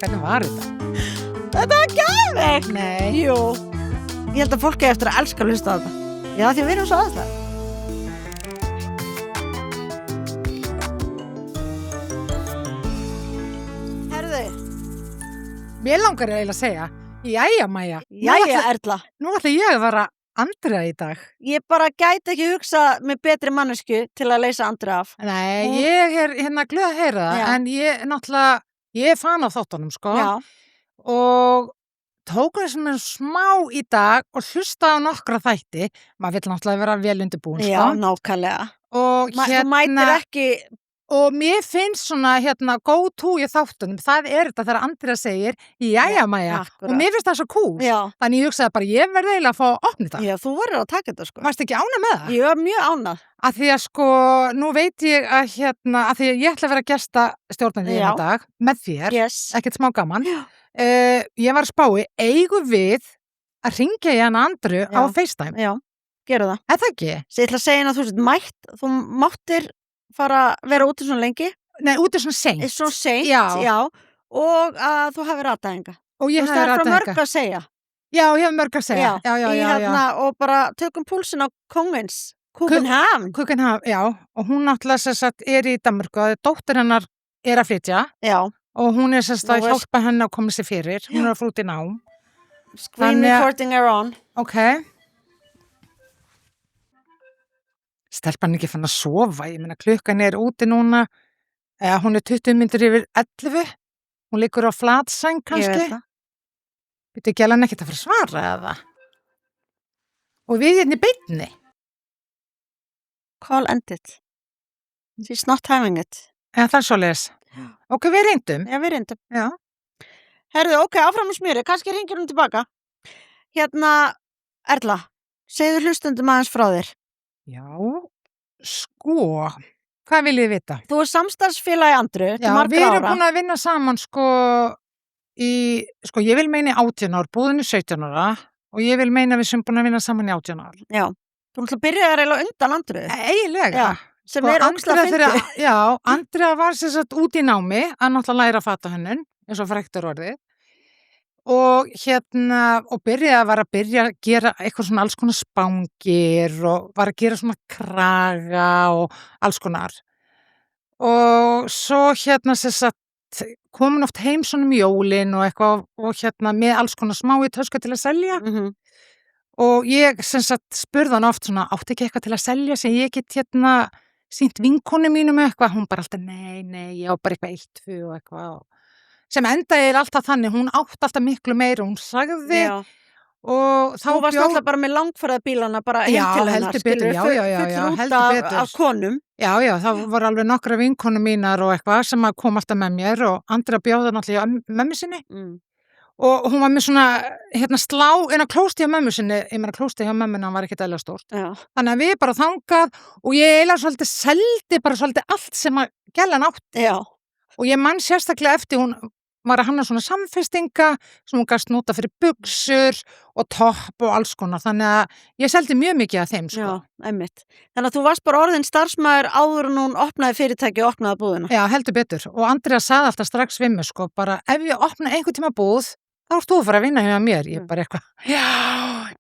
Hvernig var þetta? Þetta var geðveikt. Nei. Jú. Ég held að fólk er eftir að elska að hlusta á þetta. Já, því við erum svo aðstæð. Herðu. Mér langar eiginlega að segja, jæja Maja. Jæja, Erla. Nú ætla ég að vera Andrea í dag. Ég bara gæti ekki hugsa með betri mannesku til að leysa Andrea af. Nei, ég er hérna glöð að heyra það, Já. en ég er fan af þáttunum, sko. Já. Og tók þessum smá í dag og hlusta á nokkra þætti. Maður vill náttúrulega vera vel undirbúin, Já, sko. nákvæmlega. Og Þú mætir ekki... og mér finnst svona go to í þáttunum, það er þetta þegar Andrea segir, jæja Maja, akkurat. og mér finnst það svo cool. Já. Þannig ég hugsaði bara, ég verði eiginlega að fá að opna þetta. Já, þú verður að taka þetta, sko. Varstu ekki ánægð með það? Ég var mjög ánægð. Að því að sko, nú veit ég að að því að ég ætla að vera gesta stjórnandi í Já. dag, með þér, Yes. ekkert smá gaman. Já. Ég var að spái, eigum við að ringja í hana Andru á Já. FaceTime? Já, gerum það. Er það ekki? Svo ég ætla að segja að þú sett mætt, þú máttir fara að vera úti svona lengi, Nei, út er svona seint. svo seint, Já. og að þú hafi rataðinga. Og ég Það hefði er frá ratað mörg eitthvað. að segja. Já, ég hef mörg að segja. Já. Og bara tökum púlsin á kongins, Kúpenhavn. Kukenhaf, já. Og hún náttúrulega sem sagt er í Danmörku og dóttir hennar er að flytja Já, og hún er sem sagt að Nú er- hjálpa henni að koma sér fyrir. Hún er að fara út í nám. screen Þannig að- recording are on. Ok. Stelpan er ekki fann að sofa. Ég meina klukkan er úti núna. Hún er 20 mínútur yfir 11. Hún liggur á flatsæng Ég kannski. veit það. Býttu ekki alveg ekkert að fara að svara eða? Og við hérna í beinni. Call ended. She's not having it. En það er svoleiðis. Ok, við reyndum. Já, við reyndum. Já. Herðu, ok, áfram með smjöri, kannski hringir hún tilbaka. Hérna, Erla, segðu hlustundum aðeins frá þér. Já, sko, hvað viljið þið vita? Þú er samstarfsfélagi Andru til Já, við margra erum ára. búin að vinna saman ég vil meina í 18 ár, búðin í 17 ára og ég vil meina við sem búin að vinna saman í 18 ár. Já, þú ætla að byrja þér eiginlega undan Andru, Eiginlega. Já, sem Sko, er ókslega fyndið. Já, Andrea var sem sagt út í námi að náttúrulega læra fatahönnun, eins og fræktur orðið. Og og var að byrja að gera eitthvað svona alls konar spangir og var að gera svona kraga og alls konar. Og svo sem sagt komin oft heim svona jólin og eitthvað og með alls konar smá í tösku til að selja. Og ég sem sagt spurði hann oft svona, átti ekki eitthvað til að selja sem ég get sýnt vinkonu mínum eitthvað, hún bara alltaf nei, ég á bara eitthvað 1, 2 og eitthvað sem endaði alltaf þannig, hún átti alltaf miklu meira, hún sagði Já, og þá þú varst alltaf bara með langferðabílana bara heim Já, til hennar, heldur betur, já, fullur út heldur betur. af konum. Já, það voru alveg nokkra vinkonu mínar og eitthvað sem að kom alltaf með mér og Andrea bjóða náttúrulega mömmu sinni og hún var með svona slá inn á klósti hjá mömmu sinni, ég meina klósti hjá mömmuna var ekkert eðlilega stórt. Já, Þannig að við bara þangað og ég eiginlega svolítið seldi bara svolítið allt sem að gellan átti já, og ég man sérstaklega eftir hún var að hanna svona samfestinga sem hún gast nota fyrir buxur og topp og alls konar þannig að ég seldi mjög mikið af þeim sko. já, einmitt. Þannig að þú varst bara orðin starfsmæður áður en hún opnaði fyrirtæki og opnaði búðina. Já, heldur betur og Andrea sagði alltaf strax við mig sko bara ef ég opna einhvern tíma búð þá ert þú að fara að vinna hjá mér ég bara eitthvað, já,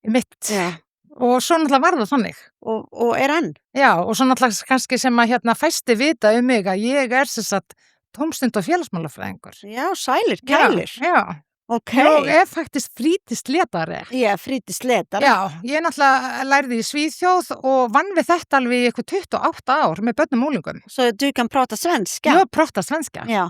mitt Já, og svo náttúrulega var það þannig og er enn. Já, og svo náttúrulega kannski sem að fæsti vita mig að ég er sem sagt tómstund og félagsmálafræðingur. Já, sælir, kælir. Já, Ok. og er faktisk frítisletari. Já, frítisletar. Já, ég náttúrulega lærði í Svíþjóð og vann við þetta alveg í eitthvað 28 ár með börnum og úlingum. Så du kan prata svenska. Ég var prófta svenska. Já.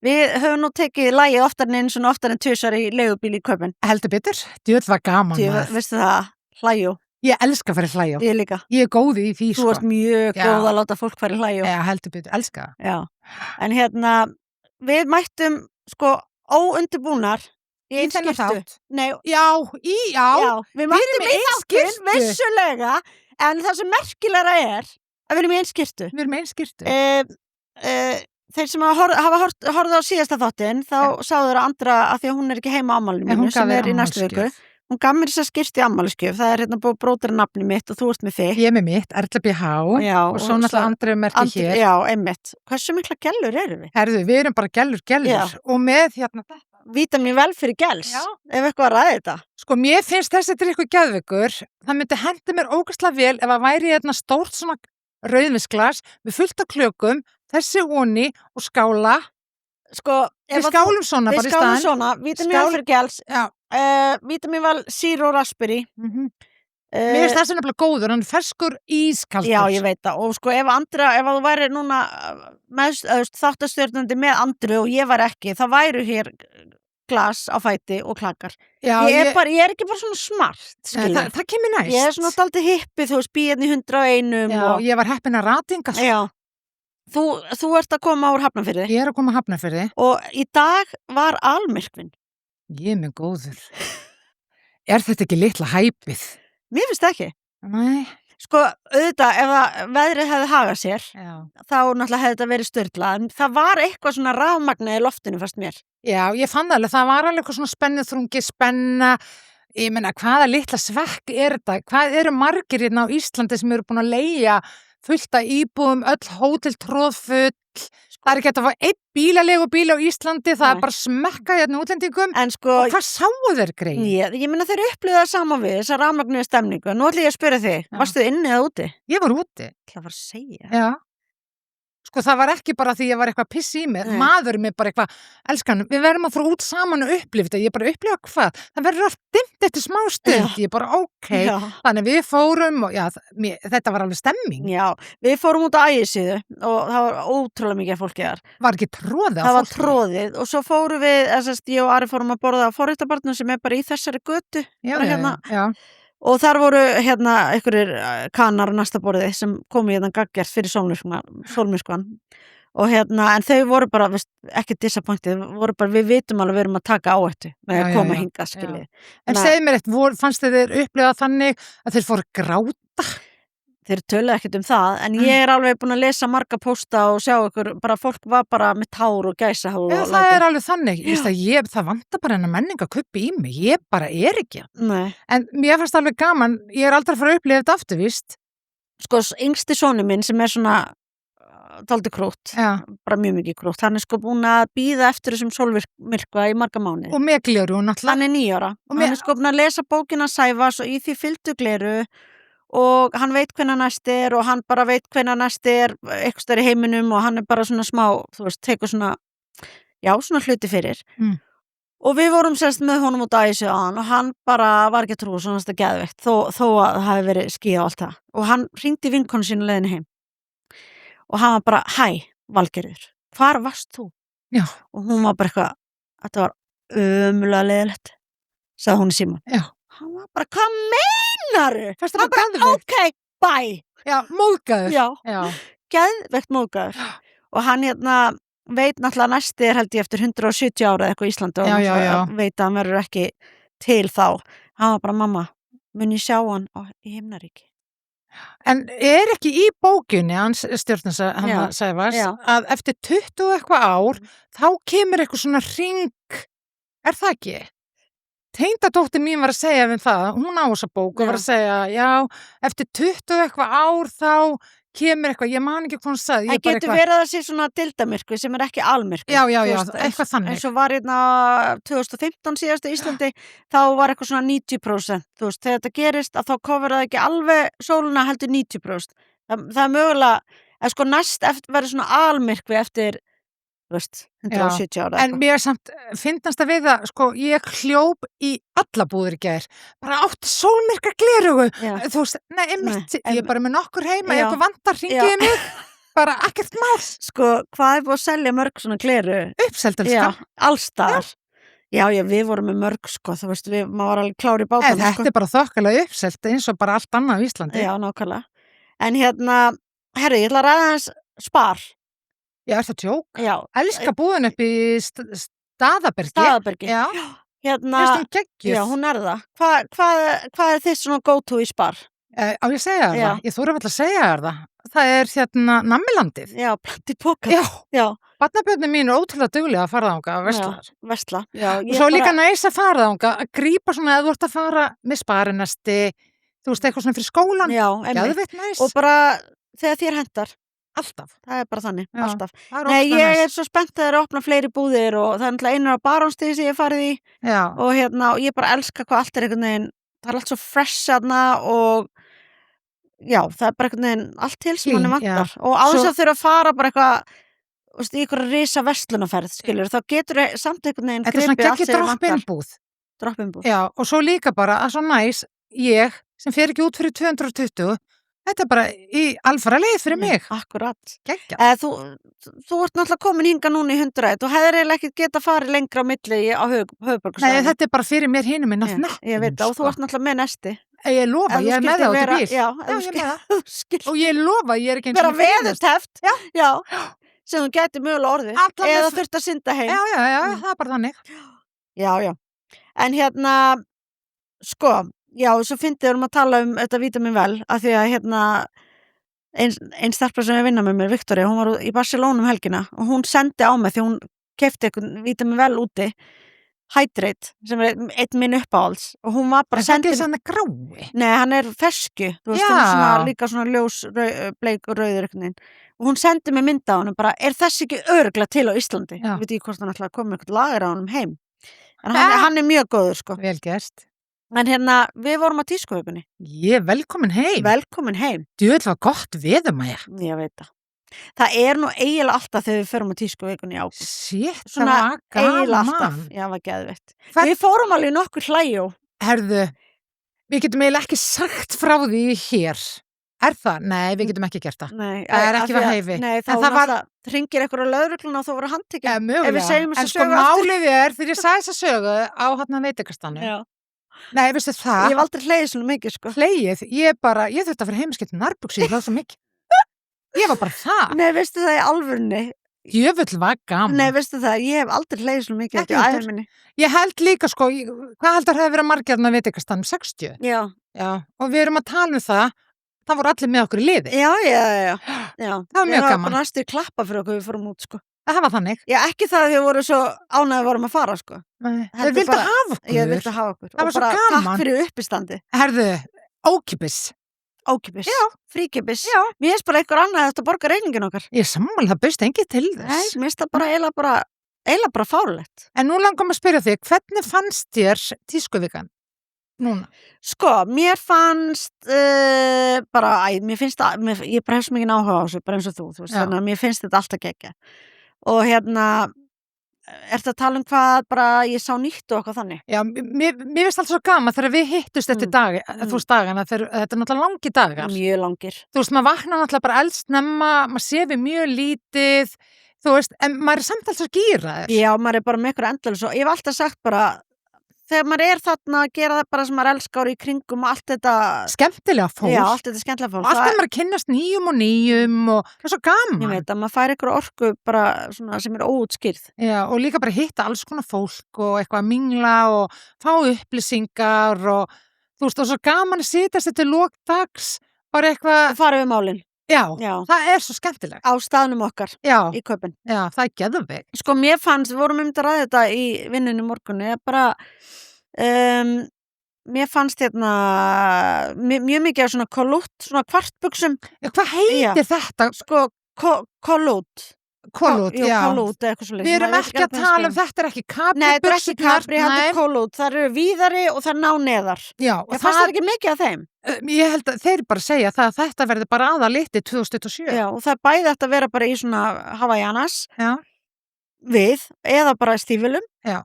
Við höfum nú tekið lagið oftar en eins og oftar en tusar í leigubíl í Köpen. Heldur betur, djöð var gaman Þú maður. veistu það, hlæjú. Ég elska að fara í hlæjó. Ég líka. Ég er góði í því, Þú varst mjög Já. góð að láta fólk fara í hlæjú. Já, heldur betur, elska það. Já. En við mættum sko óundirbúnar í Í einn þennan skyrtu. þátt. Nei, Já, við mættum erum í í einn þáttinn, skyrtu. vissulega, en það sem merkilega er að við erum í einn skyrtu. Við erum einn skyrtu. Þeir sem hafa horfið á síðasta þáttinn, þá sáður að Andra að því að hún er ekki heima á afmælinu En hún mínu, sem gaf þér er í næstu viku. afmælisgjöf. Hún gaf mér þess að skyrtu í afmælisgjöf. Það er búið bróðir nafni mitt og þú ert með þig. Ég er með mitt, Erla BH Já, og svo náttúrulega Andreu merki hér. Já, einmitt. Hversu mikla gellur eru við? Herðu, við erum bara gellur Já. og með þetta vítamín vel fyrir gels, Já. ef eitthvað að ræða þetta. Sko, mér finnst þessi drykkur geðveikur, það myndi henda mér ógeðslega vel ef að væri hérna stórt svona rauðvínsglas með fullt af klökum, þessi onni og skála. Sko, Við skálum svona við bara í skálum staðinn. svona, vítamín vel Skál- fyrir gels, Já. vítamín vel zero raspberry. Mér finnst þessi nefnilega góður, hann er ferskur ískaldur. Já, ég veit það. Og sko, ef að þú væri núna þáttastjórnandi með Andru og ég væri ekki, það væru hér glas á fæti og klakar. Já, Ég er ekki bara svona smart, skilur. það kemur næst. Ég er svona daldið hippi, þú veist, býðin í 101 Já, og... ég var heppin að ratinga. Já. Þú ert að koma úr Hafnarfirði Ég er að koma að Hafnarfirði. og í dag var almyrkvinn. Ég er mjög góður. Er þetta ekki litla hæpið? Mér finnst það ekki. Nei. Sko, auðvitað, ef að veðrið hefði hagað sér, Já. þá náttúrulega hefði þetta verið störlað. En það var eitthvað svona rafmagna í loftinu fast mér. Já, ég fann það alveg, það var alveg eitthvað svona spennuþrungi, spenna, ég meina, hvaða litla svekk er þetta? Hvað eru margir hérna á Íslandi sem eru búin að leigja fullt af íbúðum, öll hótel tróðfull, það er ekki hægt að fá einn bíl á Íslandi, það Nei. er bara smekka hérna útlendingum. En sko, Og hvað sáu þeir greið? ég meina þeir upplýðu það sama við, þessa rafmagnu stemningu. Nú ætlum ég að spyrja þig, Já. varstu inni eða úti? Ég var úti. Það var að segja. Já. Sko, það var ekki bara því ég var eitthvað piss í mig, Nei. maður mér bara eitthvað, elskan, við verðum að fara út saman og upplifa þetta, ég bara upplifa hvað, það verður allt dimmt eftir smá stund, Já. ég bara ok, Já. þannig við fórum og já, þetta var alveg stemming, Já, við fórum út á Ægisíðu og það var ótrúlega mikið af fólki þar. var ekki tróðið Það var tróðið og svo fórum við, ég og Ari fórum að borða á forréttabarnum sem er bara í þessari götu. já, bara já, hérna. já, Og þar voru einhverjir kanar á næsta borði sem komu hérna gaggjart fyrir sólmyrkvan. Og en þau voru bara, ekki disappointið, voru bara, við vitum alveg við erum að taka áhættu með Já, að já, koma já, hingað, skiljið. en segðu mér eitt, fannst þeir upplifa þannig að þeir fóru að gráta? Þeir töluðu ekkert um það, en ég er alveg búin að lesa marga pósta og sjá ykkur, bara fólk var bara með tár og gæsahúð Já, og það er alveg þannig, það vantar bara hennar menningakupi í mig, ég bara er ekki. Nei. En mér fannst alveg gaman, ég er aldrei að fara að upplifa þetta aftur, víst. Sko, yngsti sonur minn sem er svona dálítið krútt, Já. bara mjög mikið krútt, hann er sko búin að bíða eftir þessum sólmyrkva í marga mánuði. Og með gleru, náttúrulega. Hann er 9 ára og með- hann er sko búin að lesa bókina Sævars og í því fylgdu gleru og hann veit hvenær næst er og hann bara veit hvenær næst er eitthvað stær í heiminum og hann er bara svona smá, þú veist, tekur svona hluti fyrir. Og við vorum semst með honum út á Ægisíðu áðan og hann bara var ekki að trúa svona þetta geðveikt þó að það hafi verið ský og allt það. Og hann hringdi vinkonu sínu leiðinni heim og hann var bara, hæ, Valgerður, hvar varst þú? Já. Og hún var bara eitthvað, þetta var ömulega leiðilegt, sagði hún í símann. Já. Hann var bara, hvað meinaru? Fannst Hann það bara geðveikt? ok, bye. Já, móðgæður. Já, geðveikt móðgæður. Og hann veit náttúrulega næsti er held ég eftir 170 ára eða eitthvað í Íslandi og Já. veit að hann verður ekki til þá. Hann var bara, mamma, mun ég sjá hann í himnaríki? En er ekki í bókinni hans stjórnins Sævars Já. að eftir 20 og eitthvað ár þá kemur eitthvað svona hring, er það ekki? Tengdadóttir mín var að segja við það, hún á þessa bók og var að segja, já, eftir 20 og eitthvað ár þá kemur eitthvað, ég man ekki hvað hún sagði. Það getur verið að það sé svona dildamirkvi sem er ekki almirkvi. Já, eitthvað þannig. Eins og var 2015 síðast í Íslandi, þá var eitthvað svona 90%. Þú veist, þegar þetta gerist að þá kofur það ekki alveg sóluna heldur 90%. Það er mögulega, að sko næst verður svona almirkvi eftir, þú veist, 170 ára. En mér samt finnast að við að, sko, ég hljóp í alla búðir í gær, bara átti sólmyrkra glerugu, þú veist, ég er bara með nokkur heima, ef eitthvað vantar hringiði mig, bara ekkert mál. Sko, hvað er búið að selja mörg svona gleru? Uppselt, elskan. Já, allstaðar. Já, við vorum með mörg, sko, þú veist, maður var alveg klár í bátana. Þetta er bara þokkalega uppselt eins og bara allt annað á Íslandi. Já, nákvæmlega. En herri, ég ætla að ræða hans Spar. Já, er það tjók? Já. Elska búðin upp í Staðabergi. Staðabergi. Já. Finnst hún geggjuð? Já, hún er það. Hvað er þitt svona go-to í Spar? Á ég að segja þér það? Ég þóra alltaf að segja þér það. Það er Nammilandið. Já, plantið póka. Já. Barnabörnin mín er ótrúlega duglega að fara þangað að versla. Og svo líka næs að fara þangað, að grípa svona að þú ert að fara með sparinesti, þú veist, eitthvað svona fyrir skólan. Já, geðveikt næs. Og bara þegar þér hentar. alltaf. Það bara þannig, Já, alltaf. það er Nei, ógeðslega ég næs. svo spennt að þeir opna fleiri búðir og það náttúrulega einur á Barónsstíg sem ég hef farið í Já, og ég bara elska hvað allt einhvern veginn, það allt svo fresh þarna og já, það bara einhvern veginn allt til sem manni Clean, já. vantar og á þess Svo- að þurfa að fara bara eitthvað í einhverja risa verslunarferð, skilur, þá getur samt einhvern veginn þetta er svona gripið allt geggjur sem þig vantar. drop-in-búð. Drop-in-búð. Já, og svo líka bara að svo næs, ég sem fer ekki út fyrir 220, þetta er bara í alfara leið fyrir mig. Akkurat. Geggjað. Þú ert náttúrulega komin hinga núna í 100 og hefðir eiginlega ekki geta farið lengra á milli á Nei, höfuðborgarsvæðinu. þetta er bara fyrir mér hinum minn að Ég veit það og þú ert náttúrulega með nesti. Ég lofa, Ef þú ég er með skyldir það út í vera- bíl. Já, Já, ég er með það. skil Og ég lofa, ég er ekki eins vera og friðast. veðurteft. Já. Sem þú gæti mögulega orðið. Allan Eða með- þurft að synda heim. Já, það er bara þannig. Já. En sko, já, svo fyndið erum að tala um þetta vítamin vel, af því að ein stelpa sem er að vinna með mér, Viktoria, hún var í Barcelona um helgina og hún sendi á mig því hún keypti eitthvað vítamin vel úti, Hydrate, sem er einn minn uppáhalds og hún var bara En þetta sendi er svona grái. Nei, hann er fersku, þú veist, Já. hún er svona, líka svona ljós, bleik og rauður einhvern veginn. Og hún sendi mig mynda á hann bara, er þessi ekki örugglega til á Íslandi? Já. Ég veit ekki hvort hann ætlaði að koma með eitthvað lager á honum heim. En Ja. hann er mjög góður, sko. Vel gert. En við vorum á tískuvikunni. Ég er velkomin heim. Velkomin heim. Djöfull var gott veður, Maja. Ég veit það. Það er nú eiginlega alltaf þegar við förum á tískuvikunni í ágúst. Shit, það Svona var eiginlega alltaf. gaman. Já, var geðveitt. Hvern- Við fórum alveg í nokkur hlæjó. Herðu, við getum eiginlega ekki sagt frá því hér. Er það? Nei, við getum ekki gert það. Nei, Það er af ekki því við að- hæfi. Nei, þá En það var- náttúrulega hringir einhverju lögregluna og þú voru handtekinn. Ja, mögulega. Ef við segjum En þessa sko sögu aftur. málið er, þegar ég sagði þessa sögu á veitingastanum. Já. Nei, veistu Ég það? hef aldrei hlegið svona mikið, sko. Hlegið, ég þurfti að fyrir heimaskiptum nærbuxi, ég hlóð svo mikið. Ég var bara það. Nei, veistu það í alvörunni? Djöfull var gaman. Nei, veistu það, ég hef aldrei hlegið svona mikið Ekki þetta í heldur. ævi minni. Ég held líka sko, hvað heldur hefði verið margir á veitingastanum? 60? Já, Já, og við erum að tala um það voru allir með okkur í liði. já. Það var mjög gaman. Við bara næstu klappa fyrir okkur við fórum út, sko. Það var þannig. Já, ekki það að þið voru svo ánægði vorum að fara, sko. Þeir Heldur vildu bara- hafa okkur. Ég vildi hafa okkur. Það var Og svo bara gaman. takk fyrir uppistandi. Herðu, ókipis. Ókipis. Já. Fríkipis. Já. Mér finnst bara einhver annað að þetta borga reyningin okkar. Ég sammála, það bauðst engið til Nei, þess. mér finnst það bara eiginlega bara fárlegt. En nú langum að spyrja þig, hvernig fannst þér tískuvikan? Núna. Sko, mér fannst mér finnst það, ég bara hef svo mikið áhuga á þessu, bara eins og þú veist, Já. þannig að mér finnst þetta alltaf geggja. Og ertu að tala um hvað bara ég sá nýtt og eitthvað þannig? Já, mér finnst alltaf svo gaman þegar við hittust eftir þú veist dagana, þetta er náttúrulega langi dagar. Mjög langir. Þú veist, maður vaknar náttúrulega bara eldsnemma, maður séfi mjög lítið, þú veist, en maður er samt alltaf svo gýraður. Já, maður er bara með ykkur endalus og ég hef alltaf sagt bara, þegar maður er þarna að gera það bara sem maður elskar í kringum allt þetta, Skemmtilega fólk. já, allt þetta skemmtilega Og fólk. alltaf maður að kynnast nýjum og það er svo gaman. Ég veit að maður fær ykkur orku bara svona sem er óútskýrð. Já, og líka bara hitta alls konar fólk og eitthvað að mingla og fá upplýsingar og þú veist, og svo gaman að sitast þetta lokdags, bara eitthvað, Og fara við málin já, Já. það er svo skemmtilegt. á staðnum okkar Já, í kaupin. já, það er geðvig. Sko, mér fannst, við vorum að ræða þetta í vinnunni morgunni, mér fannst mjög mikið af svona kolút, svona kvartbuxum, Hvað heitir þetta? sko, kolút. Kolút, Jú, já. kolút, eitthvað svo Við erum ekki að tala um þetta er ekki kapri Nei, þetta er ekki kapri, heldur kolút, það eru víðari og það ná neðar. Já, Ég og fannst það ekki mikið af þeim. ég held að þeir bara segja það að þetta verður bara aðaliti 2027. Já, og það er bæði þetta að vera bara í svona Havaianas Já, eða bara stífilum, Já.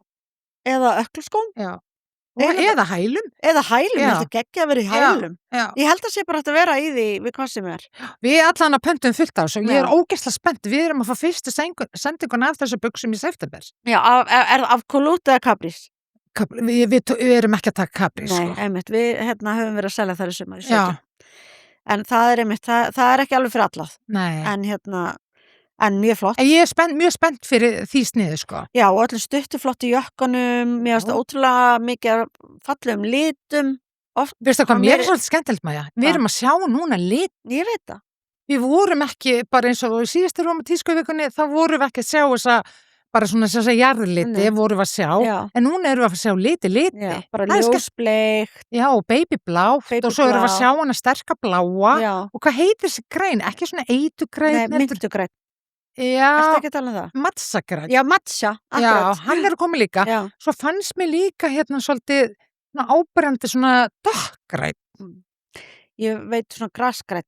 eða ökkelskóm, já. Og eða hælum. eða hælum, Já. þetta geggja að vera í Já. hælum. Já. Ég held að sé bara hægt að vera í því við hvað sem er. Við allan að pöntum fullt á þessu og ég Já. er ógeðslega spennt. Við erum að fá fyrstu sendinguna af þessu buxum í september. Já, af kolút eða kaprís? Við erum ekki að taka kapri, Nei, sko. einmitt, við höfum verið að selja þar í sumar í Já, 17. En það er einmitt, það er ekki alveg fyrir allað. nei. En mjög flott. En ég er mjög spennt fyrir því sniðu, sko. Já, og öllum stuttu flottu jökkunum, mér finnst það ótrúlega mikið af fallegum litum. Oft, Veistu hvað, Það mér er meiri- svolítið skemmtilegt, Maja. Við Hvað? erum að sjá núna lit. ég veit það. Við vorum ekki, bara eins og í síðustu rómatísku vikunni, þá vorum við ekki að sjá þessa bara svona þess að jarðliti Nei. vorum við að sjá, Já. en núna erum við að sjá liti. Já, bara Það er ljósbleikt. Já, og babyblátt og svo erum við að Babyblá. sjá hana sterka bláa Já. og hvað heitir þessi græn? Ekki svona Nei, eitugræn, myntugræn. Ertu já, ekki að tala um það? matsagræn. Já, matcha, Já, akkurat. hann er að koma líka. Já. Svo fannst mér líka hérna svolítið svona áberandi svona dökkgræn. Ég veit svona grasgræn.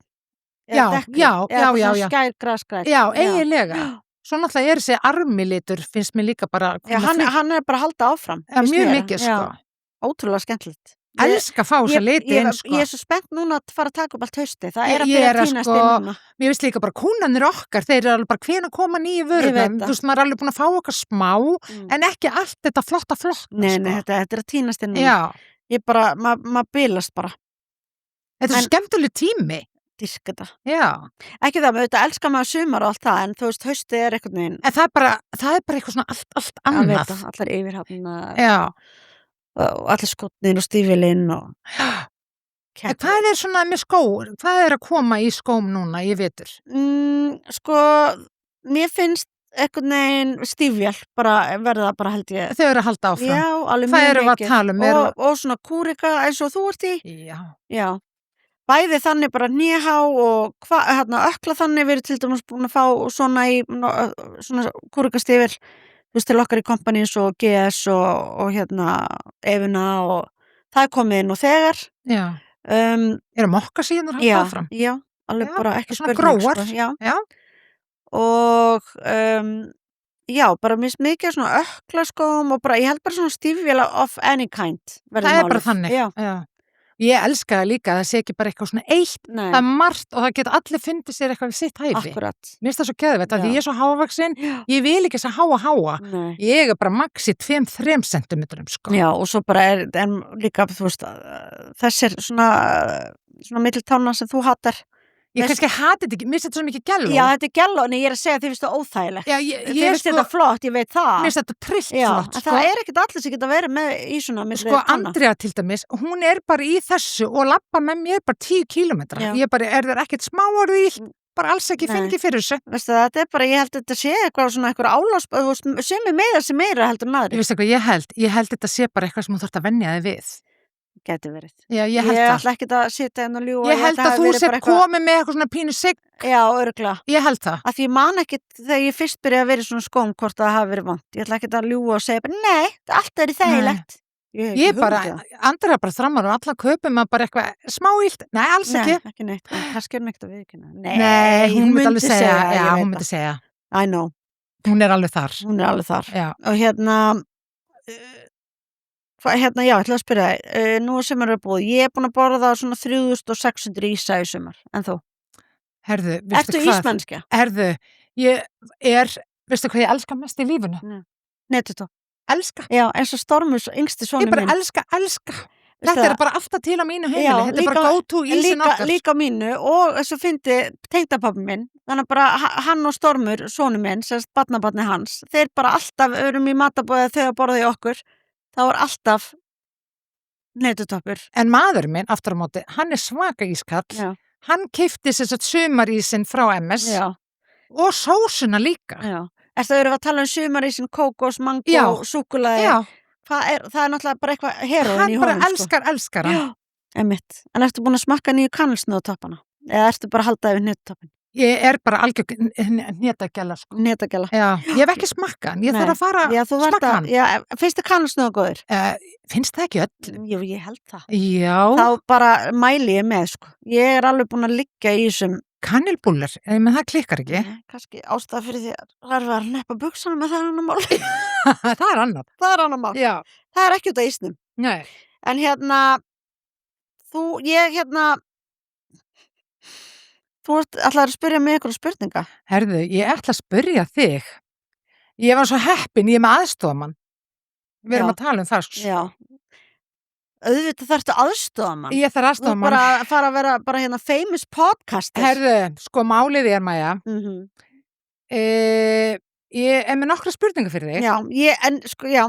Já, já, já, já, já. Skær grasgræn. Já, eiginlega. Svo náttúrulega þessi armilitur finnst mér líka bara Já, hann er bara að halda áfram. Ja, finnst mjög mér. mikið, Já, sko. Ótrúlega skemmtilegt. Elska að fá þessa liti inn, sko. Ég er svo spennt núna að fara að taka upp allt hausti. Það er að Ég byrja er að að, tínast sko, inn núna. Mér finnst líka bara kúnanir okkar, þeir eru alveg bara hvenær koma nýju Ég vörurnar. veit það. Þú veist, maður er alveg búin að fá okkar smá, en ekki allt þetta flotta, Nei, sko. þetta er að tínast inn núna. Já, Ég bara, maður bilast bara. þetta er svo skemmtuleg tími. Dyrka þetta. Já, Ekki það, auðvitað elskar maður sumar og allt það, en þú veist, hausti er einhvern veginn. en það er bara eitthvað svona allt Að annað. vita, allar yfirhafnar Já, og allir skotnin og stífilinn og en hvað er svona með skóur? Hvað er að koma í skóm núna, ég vetur? Sko, mér finnst einhvern veginn stífvél bara verða bara held ég. Þau eru að halda áfram. Já, alveg Hvað mjög erum við að mikið. tala um? Og svona kúrika eins og þú ert í. Já. Já. Bæði þannig bara hnéhá og ökla þannig, við erum til dæmis búin að fá svona í svona kúrikastífil, þú veist, til okkar í kompani eins og GS og Evina og það er komið inn og þegar. Já. Eru mokkasíðurnar halda áfram? Já, alveg Já, bara ekki svona spurning. gróar. Sko, já. Já. Og já, bara mist mikið svona öklaskóm og bara, ég held bara svona stífvél of any kind. Það er bara þannig. Já. Ég elska það líka, það sé ekki bara eitthvað svona eitt, Nei, það er margt og það geta allir fundið sér eitthvað við sitt hæfi. akkurat. Mér finnst það svo geðveitt, af því Já. ég er svo hávaksin, Já. ég vil ekki þess að háa. Nei. Ég er bara max í 2-3 centimetrum, sko. Já, og svo bara en líka, þú veist, þessir svona mittiltána sem þú hatar. Ég kannski hati þetta ekki, mér finnst þetta svo mikið gæló. Já, þetta er gælló, en ég er að segja að þið finnst það óþægilegt. Já, Þið finnst þetta flott, ég veit það. mér finnst þetta trillt Já, flott, en sko. það er ekkert allir sem geta verið með í svona milli Sko, tanna. Andrea til dæmis, hún er bara í þessu og labba með mér bara 10 kílómetra. Já. Ég bara, er það ekkert smá orðið illt? Bara alls ekki, finn Nei. ekki fyrir þessu. Veistu, þetta er bara, ég held að þetta sé eitthvað svona eitthvað álás, þú veist, sumir meira sem meira heldur en Ég aðrir. veist eitthvað, ég held þetta sé bara eitthvað sem þú þarft að venja þig við. Gæti verið. Já, ég held Ég það. ætla ekki að sitja en að ljúga. Ég held að þú sér komið með eitthvað svona pínu sigg. Já, örugglega. Ég held það. Af því ég man ekki þegar ég fyrst byrjaði að vera í svona skóm hvort það hafi verið vant. Ég ætla ekki að ljúga og segja bara, nei, allt er í þægilegt. Ég bara, Andrea bara þrammar og allan kaupum að bara eitthvað smá illt. Nei, alls Nei, ekki. ekki neitt. Kannski er neitt að viðkynna. Nei, hún myndi alveg segja. Já, ég veit hún myndi segja. það. I know. Hún er alveg þar. Hún er alveg þar. Já. Og já, ég ætla að spyrja þig, nú er sumar búið, ég er búin að borða svona 3600 ísa í sumar, en þú? Herðu, Ertu ísmennskja? Herðu, ég er, veistu hvað ég elska mest í lífinu? Netutó. Elska. Já, eins og Stormur, yngsti Ég sonur bara minn. elska. Veistu Þetta er það? bara alltaf til á mínu heimili. Já, Þetta er bara go to ísin okkar. Líka á mínu og þess að fyndi tengdapappi minn, þannig að bara hann og Stormur, sonur minn, sérst barnabarni hans, þeir bara alltaf erum í matabóði þau að borða í okkur, þá er alltaf netutoppur. En maður minn, aftur á móti, hann er svaka ískall. Já. Hann keypti sér satt sumarísinn frá MS Já, og sósuna líka. já. Ertu að vera að tala um sumarísinn, kókos, mango, Já. súkkulaði? Já, Það er náttúrulega bara eitthvað heroin hann í bara honum, sko. elskar hann. Já, einmitt. En ertu búin að smakka nýju kannelsnöðtoppana? Eða ertu bara að halda yfir netutoppin? Ég er bara algjör netagjala, sko. Netagjala. Já, ég hef ekki smakka hann, ég Nei. þarf að fara Já, að þú smakka hann. Já, finnst þið kannelsnöðu góður? Finnst það ekki öll? Jú, ég held það. Já, Þá bara mæli ég með, sko. Ég er alveg búin að liggja í þessum. kannelbúllar, menn það klikkar ekki. Nei, kannski ástæða fyrir því að það er að neppa buksana með það er annar mál. Það er annað. Það er annar mál. Já, Það er ekki út af ísnum. nei. En þú ætlaðir að spyrja mig einhverja spurninga. Herðu, ég ætla að spyrja þig. Ég var svo heppin, ég er með aðstofamann. Við erum Já. að tala um það, sko. Já. Auðvitað þarftu aðstofamann. Ég þarf Þú ert aðstofamann. bara að fara að vera bara hérna famous podcaster. Herðu, sko málið er, Maja. Mhm. Ég er með nokkra spurningar fyrir þig. Já,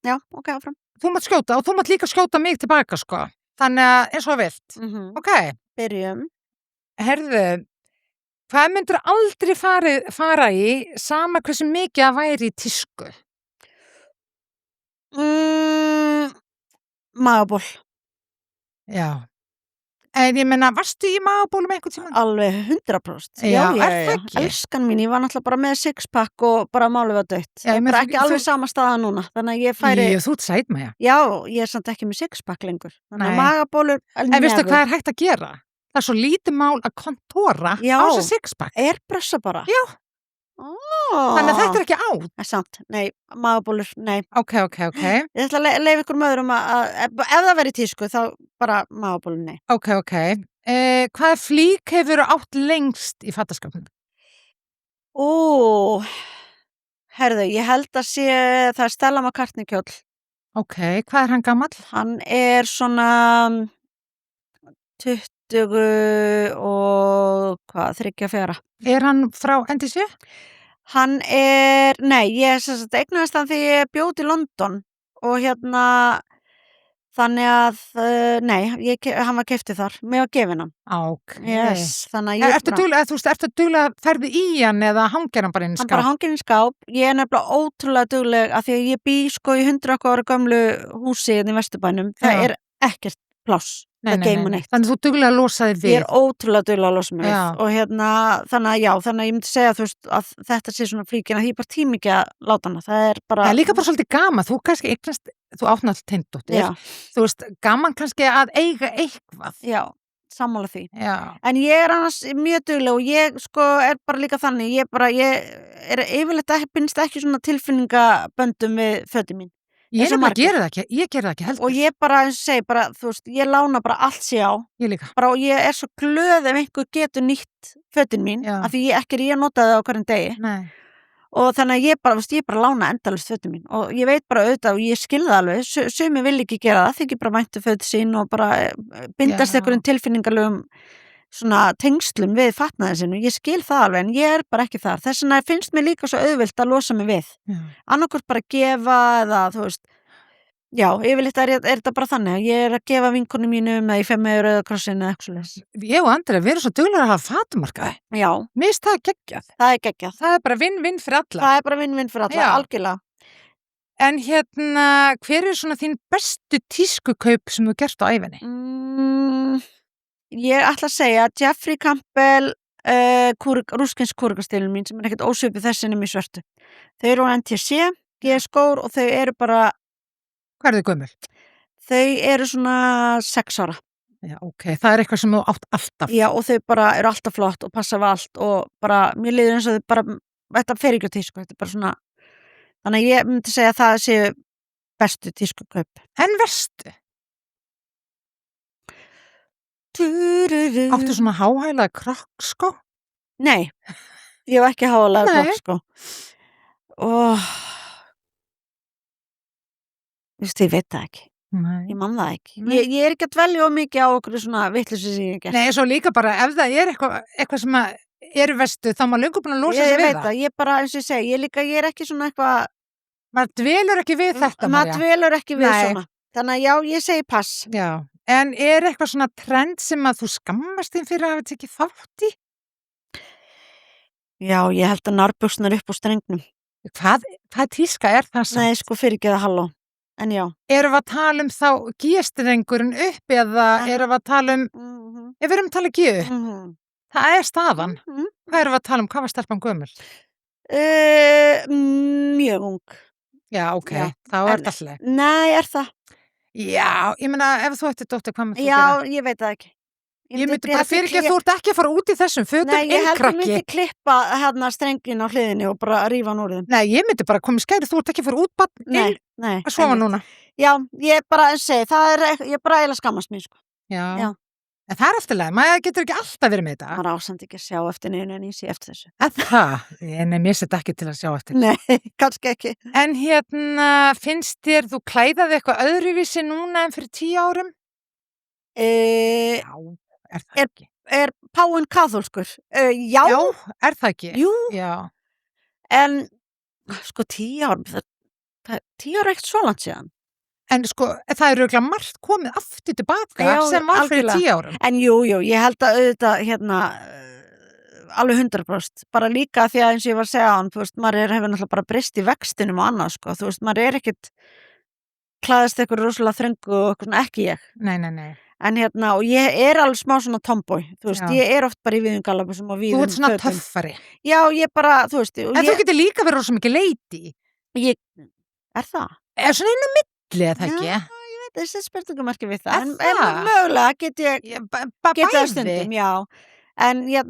já, ok, áfram. Þú mátt skjóta og þú mátt líka skjóta mig tilbaka, sko. Þannig að eins og þú vilt. Mhm. Ok, Byrjum. herðu, Hvað myndir aldrei fara í sama hversu mikið að væri í tísku? Magaból. Já. En ég meina, varstu í magabólum einhvern tímann? Alveg 100%. Já, er það ekki? Elskan mín, ég var náttúrulega bara með sixpack og bara málið var dött. Já, ég meina, bara ekki alveg sama staða núna. Þannig að ég færi... Þú ert sæt með Já, ég er samt ekki með sixpack lengur. Þannig að Nei. magabólur... En veistu hvað er hægt að gera? Það er svo lítið mál að kontóra Já. á þessu sixpack. Airbrusha bara. Já. Þannig að þetta er ekki át. Samt, nei, magabólur, nei. Ok. Ég ætla að leyfa ykkur öðrum ef það verið tísku, þá bara magabólur, nei. Ok. Hvaða flík hefur átt lengst í fattaskapnum? Herðu, ég held að það er Stella McCartney kjóll. Ok, hvað er hann gamall? Hann er svona 20 og 34. Er hann frá NDC? Hann er, nei, ég eignaðist hann þegar ég bjó í London og þannig að, nei, hann var keyptur þar, mér var gefinn hann. Ok. Yes, þannig að Ertu duglega ferði í hann eða hangir hann bara inn í skáp? Hann bara hangir inn í skáp. Ég er nefnilega ótrúlega dugleg af því að ég bý sko í 100 ára gömlu húsi í Vesturbænum. Það er ekkert pláss. Það geymur neitt. Þannig þú duglega losaði við. Ég er ótrúlega duglega að losa mig við. Og þannig að ég myndi segja að þetta sé svona flíkin að ég bara tími ekki að láta hana. Það er bara... Það er líka bara svolítið gaman. Þú kannski eignast, þú átnátt tengdóttir. Þú veist, gaman kannski að eiga eitthvað. Já, sammála því. Já. En ég er annars mjög dugleg og ég sko er bara líka þannig. Ég er yfirleitt binst ekki svona tilfinningaböndum við fötin mín. Ég gerði það ekki heldur. Og ég bara, eins og segi, bara, þú veist, ég lána bara allt sé á. Ég líka. Bara, og ég er svo glöð ef einhver getur nýtt fötin mín, af því ég notaði það á hverjum degi. Nei. Og þannig að ég bara lána endalaust fötin mín. Og ég veit bara auðvitað og ég skil það alveg, sumi vil ekki gera það, þykir bara væntu föt sín og bara bindast einhverjum tilfinningarlegum svona tengslum við fatnaðin sinu. Ég skil það alveg, en ég er bara ekki þar. Þess vegna finnst mér líka svo auðvelt að losa mig við. Annarkvort bara gefa eða, þú veist, já, yfirleitt er þetta bara þannig. Ég er að gefa vinkonum mínum eða ég fer með Rauða krossinn eða eitthvað svoleiðis. Ég og Andrea, við erum svo duglegar að hafa fatamarkaði. Já. Mér finnst það geggjað. Það er geggjað. Það er bara vinn-vinn fyrir alla. Það er bara vinn-vinn fyrir alla, algjörlega. En hver er svona þín bestu tískukaup sem þú gert á ævinni? Ég ætla að segja Jeffrey Campbell rúskins kúrikastilin mín sem er ekkert ósvipið þessinum í svörtu. Þau eru á NTC, G-skór og þau eru bara... Hvað er þau gömul? Þau eru svona 6 ára. Já, ok. Það er eitthvað sem þú átt alltaf. Já, og þau bara eru alltaf flott og passa við allt og bara, mér líður eins og þau bara, þetta fer ekki á tísku, þetta er bara svona... Þannig að ég myndi segja að það séu bestu tískukaup. En verstu? Áttu svona háhælaði krokkskó? Nei, ég hef ekki háhælaði krokkskó. Ég veit það ekki. Nei. Ég man það ekki. Ég er ekki að dvelja of mikið á okkur svona vitleysu sem ég hef gert. Nei, svo líka bara ef það er eitthvað sem er verstu, þá maður löngu búin að losa sig við það. Ég veit það, ég bara, eins og ég segi, ég er ekki svona eitthvað... Maður dvelur ekki við þetta, Marja. Maður dvelur ekki við svona. Þannig að já, ég segi pass. Já. En er eitthvað svona trend sem að þú skammast þín fyrir að hafa tekið þátt í? Já, ég held að nærbuxurnar upp á strengnum. Hvað tíska er það samt? Nei, sko fyrirgeðu halló. En já. Erum við að tala um þá G-strengurinn upp eða erum við að tala um... Ef við erum að tala G upp, það er staðan. Hvað erum við að tala um? Hvað var stelpan gömul? Mjög ung. Já, ok. Þá er þetta alltaf. Nei, er það? Já, ég meina, ef þú ætti dóttir, hvað með þú gera? Já, ég veit það ekki. Ég myndi bara fyrirgefa, þú ert ekki að fara út í þessum fötum Nei, ég held að innkrakki. myndi klippa strengin á hliðinni og bara rífa hann úr þeim. Nei, ég myndi bara koma í skæri, þú ert ekki að fara út inn að sofa núna. Já, ég bara segi, ég bara eiginlega skammast mér, sko. Já. En það er alltaf leið, maður getur ekki alltaf verið með þetta. Maður ásand ekki að sjá eftir neinu en ég sé eftir þessu. Það? Nei, mér set ekki til að sjá eftir. Nei, kannski ekki. En finnst þér þú klæðaði eitthvað öðruvísi núna en fyrir 10 árum? Já, er það ekki? Er Páinn kaþólskur? Já. Já, er það ekki? Jú. Já. En, sko 10 ár, 10 ár er ekkert svo langt síðan. En sko, það er örugglega margt komið aftur tilbaka sem var fyrir 10 árum. En jú, ég held að auðvitað alveg 100%, bara líka því að eins og ég var að segja á hann, þú veist, maður hefur náttúrulega bara breyst í vextinum og annað, sko, þú veist, maður ekkert klæðist eitthvað rosalega þröngu og eitthvað svona, ekki ég. Nei. En og ég alveg smá svona tomboy, þú veist, Já. ég oft bara í víðum gallabuxum og Þú víðum ert svona fötum. töffari. Já, ég bara, þú veist, og En þú getur líka verið rosa mikið lady. það? Svona inn á milli, eða ekki? Já, ég veit, þessi spurningamarki við það. Er það? En mögulega get ég það Bæði. stundum, já. En ég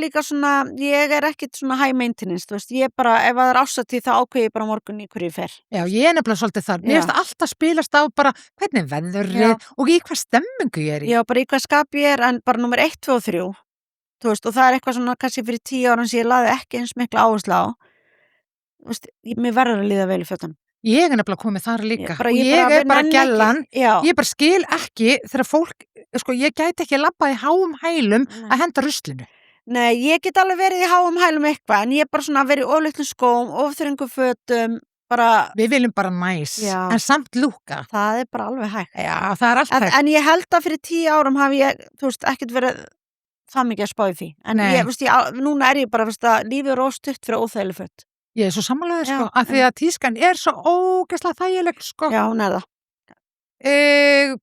líka svona, ég ekkit svona high maintenance, þú veist, ég bara, ef það ásatíð þá ákveð ég bara morgun í hverju ég fer. Já, ég nefnilega svolítið þar. Mér finnst alltaf spilast á bara hvernig veðrið og í hvað stemmingu ég í. Já, bara í hvað skap ég en bara númer 1, 2 og 3. Þú veist, og það eitthvað svona kannski fyrir 10 ára sem ég laði ekki eins mikla áherslu á. Þú veist, mér verður að líða vel í fötunum. Ég nefnilega komið þar líka. Ég er bara gellan. Já. Ég bara skil ekki þegar fólk, sko, ég gæti ekki labbað í háum hælum að henda ruslinu. Nei, ég get alveg verið í háum hælum eitthvað, en ég bara svona verið í oflitlum skóm, ofþröngum fötum, bara... Við viljum bara en samt lúka. Það bara alveg hægt. Já, það allt hægt. En ég held að fyrir 10 árum hafi ég, þú veist, ekkert verið það mikið að spá í því. En ég, veist, núna ég bara, veist, að lífið óstutt fyrir óþægileg föt. Ég svo sammálaður, sko, að því að tískan svo ógeðslega þægileg, sko. Já, hún það.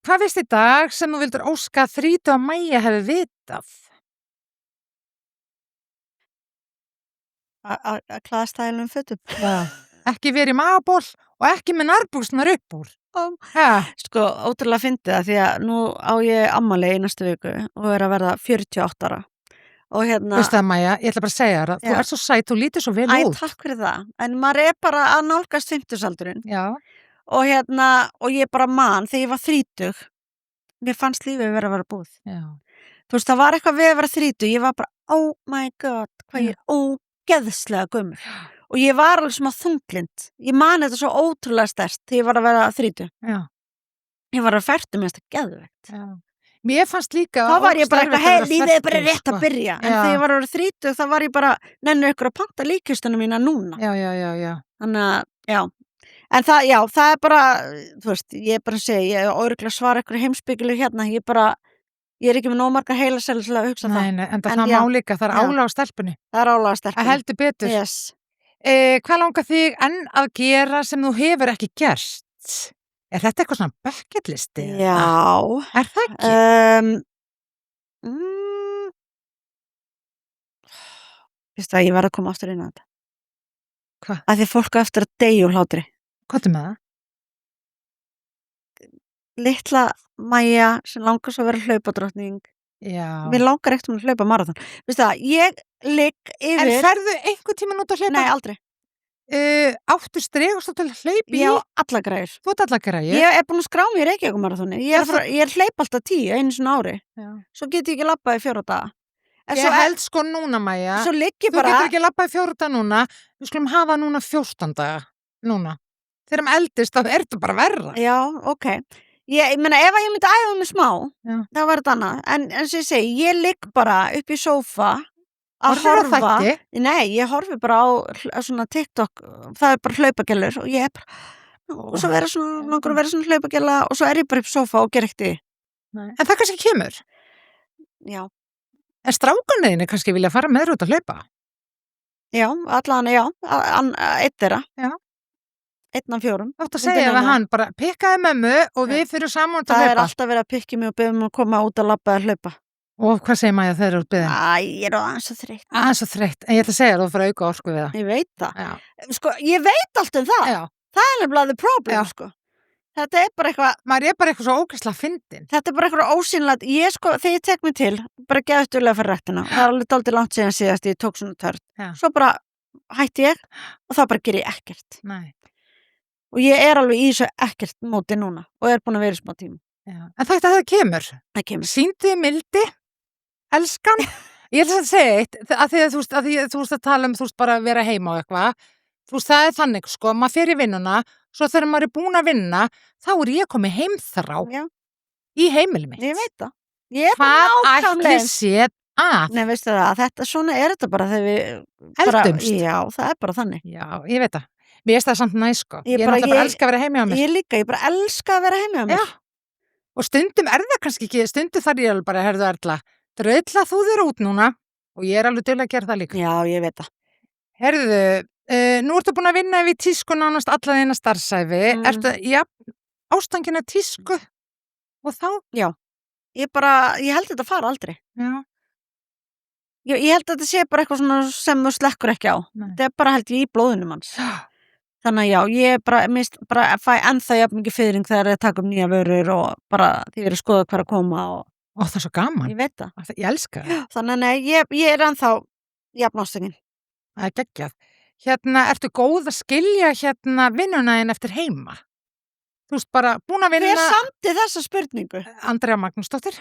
Hvað veist í dag sem þú vildur óska 30. maí hefði vitað? Að klæðast þægilegum fötum. Já. Ekki verið í magaból og ekki með nærbuxurnar upp úr. Sko, ótrúlega fyndið það því að nú á ég afmæli í næstu viku og að verða 48 ára. Og Veistu það, Maja, ég ætla bara að segja þér að þú ert svo sæt, þú lítur svo vel út. Takk fyrir það, en maður bara að nálgast 50-aldurinn. Já. Og og ég bara man þegar ég var 30, mér fannst lífið vera að vera búið. Já. Þú veist, það var eitthvað við að vera 30, ég var bara, oh my god, hvað ég ógeðslega gömul. Og ég var alveg sem að þunglind, ég man þetta svo ótrúlega sterkt þegar ég var að vera 30. Já. Ég var að ferta mér þetta geðveikt. Já. Mér fannst líka... Þá var ég bara eitthvað, lífið bara rétt að byrja. En þegar ég var að vera 30, þá var ég bara, nennir ykkur að panta líkjustunum mína núna. Já. Þannig að, já. En það bara, þú veist, ég bara segi, ég örugglega svara ykkur heimspekileg hérna, ég ekki með nóg margar heilasæli til að hugsa það. Nei, en það má líka, það álag á stelpunni. Það álag á stelpunni. Það heldur betur. Yes. Hvað langar þig enn að gera sem þú hefur ekki gert? Er þetta eitthvað svona bucket listi? Já. Er það ekki? Veistu að ég verð að koma aftur inn á þetta. Hvað? Að því fólk á eftir að deyja úr hlátri. Hvað með það? Litla Maja sem langar svo að vera hlaupadrottning. Já. Mér langar ekkert að hlaupa maraþon. Veistu það, ég ligg yfir... En ferðu einhvern tímann út að hlaupa? Nei, aldrei. Áttu stregast til að hlaupa í? Já, alla græður. Þú ert alla græður? Ég búin að skrá mér í Reykjavíkurmaraþoni. Ég hleyp alltaf 10 einu svona ári. Já. Svo get ég ekki labbað í 4 daga. Ég held sko núna, Maja. Svo ligg ég Þú bara... getur ekki labbað í 4 daga núna. Við skulum hafa núna 14 daga. Núna. Þegar eldist, þá er þetta bara verra. Já, ok. Ég meina, ef ég myndi æfa mig smá, þá var þetta annað. En eins og ég segi, ég ligg bara upp í sófa að horfa. Nei, ég horfi bara á svona TikTok, það er bara hlaupagellur og ég bara, og svo vera svona, langar að vera svona hlaupagella og svo ég bara upp í sófa og ger ekkert í. En það kannski kemur. Já. En strákunniðinni kannski vilja fara með þér út að hlaupa? Já, allan, já, einn þeirra. Já. 1 af 4. Þú átt að segja við hann, bara pikkaði mömmu og við fyrir saman út að hlaupa. Það alltaf verið að pikka mig og beða mig að koma út að labba að hlaupa. Og hvað segir Maja þegar þú ert beðin? Ég aðeins svo þreytt. Aðeins svo þreytt, en ég ætla að segja að þú fyrir auka orku við það. Ég veit það. Já. Sko, ég veit allt það. Já. Það nefnilega the problem, sko. Þetta bara eitthvað... Maður bara eitthvað svo ógeðslega fyndin. Þetta bara eitthvað ósýnilegt. Ég sko, þegar ég tek mig til, bara geðustulega fyrir rættina. Það alveg dálítið langt síðan síðast ég tók svona törn. Svo bara hætti ég og þá bara ger ég ekkert. Nei. Og ég alveg í þessu ekkert móti núna og búin að vera í smá tíma. Já. En það kemur. Það kemur. Sýndu mildi, elskan. Ég ætla að segja eitt, að því að þú veist að tala þú veist bara að vera heima og eitthvað. Þú veist, það þannig, sko, maður fer í vinnuna, svo þegar maður búin að vinna, þá ég komið heimþrá í heimili mitt. Ég veit það. Hvað ætli sé að? Nei, veistu það, svona þetta bara þegar við eldumst. Já, það bara þannig. Já, ég veit það. Mér finnst það samt næs, sko. Ég bara elska að vera heima á mér. Ég líka, ég bara elska að vera heima á mér. Já. Og stundum það kannski ekki, stundum þar ég alveg bara, herðu Erla, dröðla þú þér út núna og ég alveg dugleg að gera það líka. Já, ég veit það. Herðu, nú ertu búin að vinna við tísku nánast alla þína starfsæfi. Ertu ástangin að tísku og þá? Já, ég held þetta fara aldrei. Já. Ég held að þetta sé bara eitthvað svona sem þú slekkur ekki á. Nei. Þetta bara held ég í blóðunum hans. Þannig að já, ég fæ ennþá jafn mikið fiðring þegar ég taka nýja vörur og bara því ég að skoða hver að koma og Það er svo gaman. ég veit það. Ég elska það. Þannig að nei, ég er ennþá jafn ástöngin. Það er geggjað. Ertu góð að skilja vinnuna þín eftir heima? Þú veist bara, búin að vinna... Hver samdi þessa spurningu? Andrea Magnúsdóttir.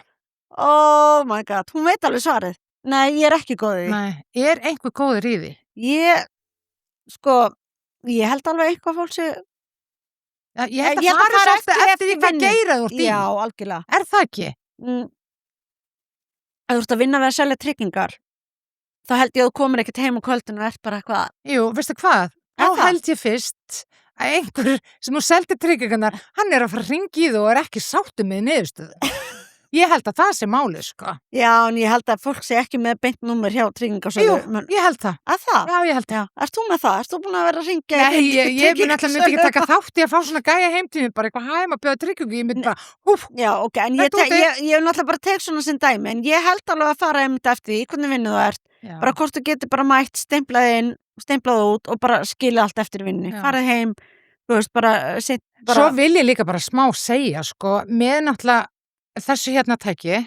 Oh my god, hún veit alveg svarið. Nei, ég er ekki góð í því. Nei, er einhver góður í því? Ég held alveg eitthvað fólk sé... Ég held að fara svo eftir því hvað geira þú ert í. Já, algjörlega. Er það ekki? Ef þú ert að vinna við að selja tryggingar, þá held ég að þú komir ekkert heim á kvöldinu og ert bara eitthvað... Jú, veistu hvað? Þá held ég fyrst að einhver sem þú seldi tryggingarnar, hann er að fara að hringi í þú og er ekki sáttur með niðurstöðu. Ég held að það sé málið, sko. Já, en ég held að fólk sé ekki með beint númer hjá tryggingarsölu. Jú, ég held það. Að það? Já, ég held það. Já. Ert þú með það? Ert þú búin að vera að hringja? Nei, ég mun alltaf myndi ekki taka þátt í að fá svona gæja heimtími, bara eitthvað að bjóða tryggingu, ég myndi bara, Já, ok, en ég hef náttúrulega bara teg svona sem dæmi, en ég held alveg að fara einmitt eftir því, hvernig vinnu þú ert. Já. Bara hvort þú getur bara mætt, stemplað út og bara skilja allt eftir vinnu. Farið heim, þú veist, bara... Svo vil ég líka bara smá segja, sko, með náttúrulega þessu tæki,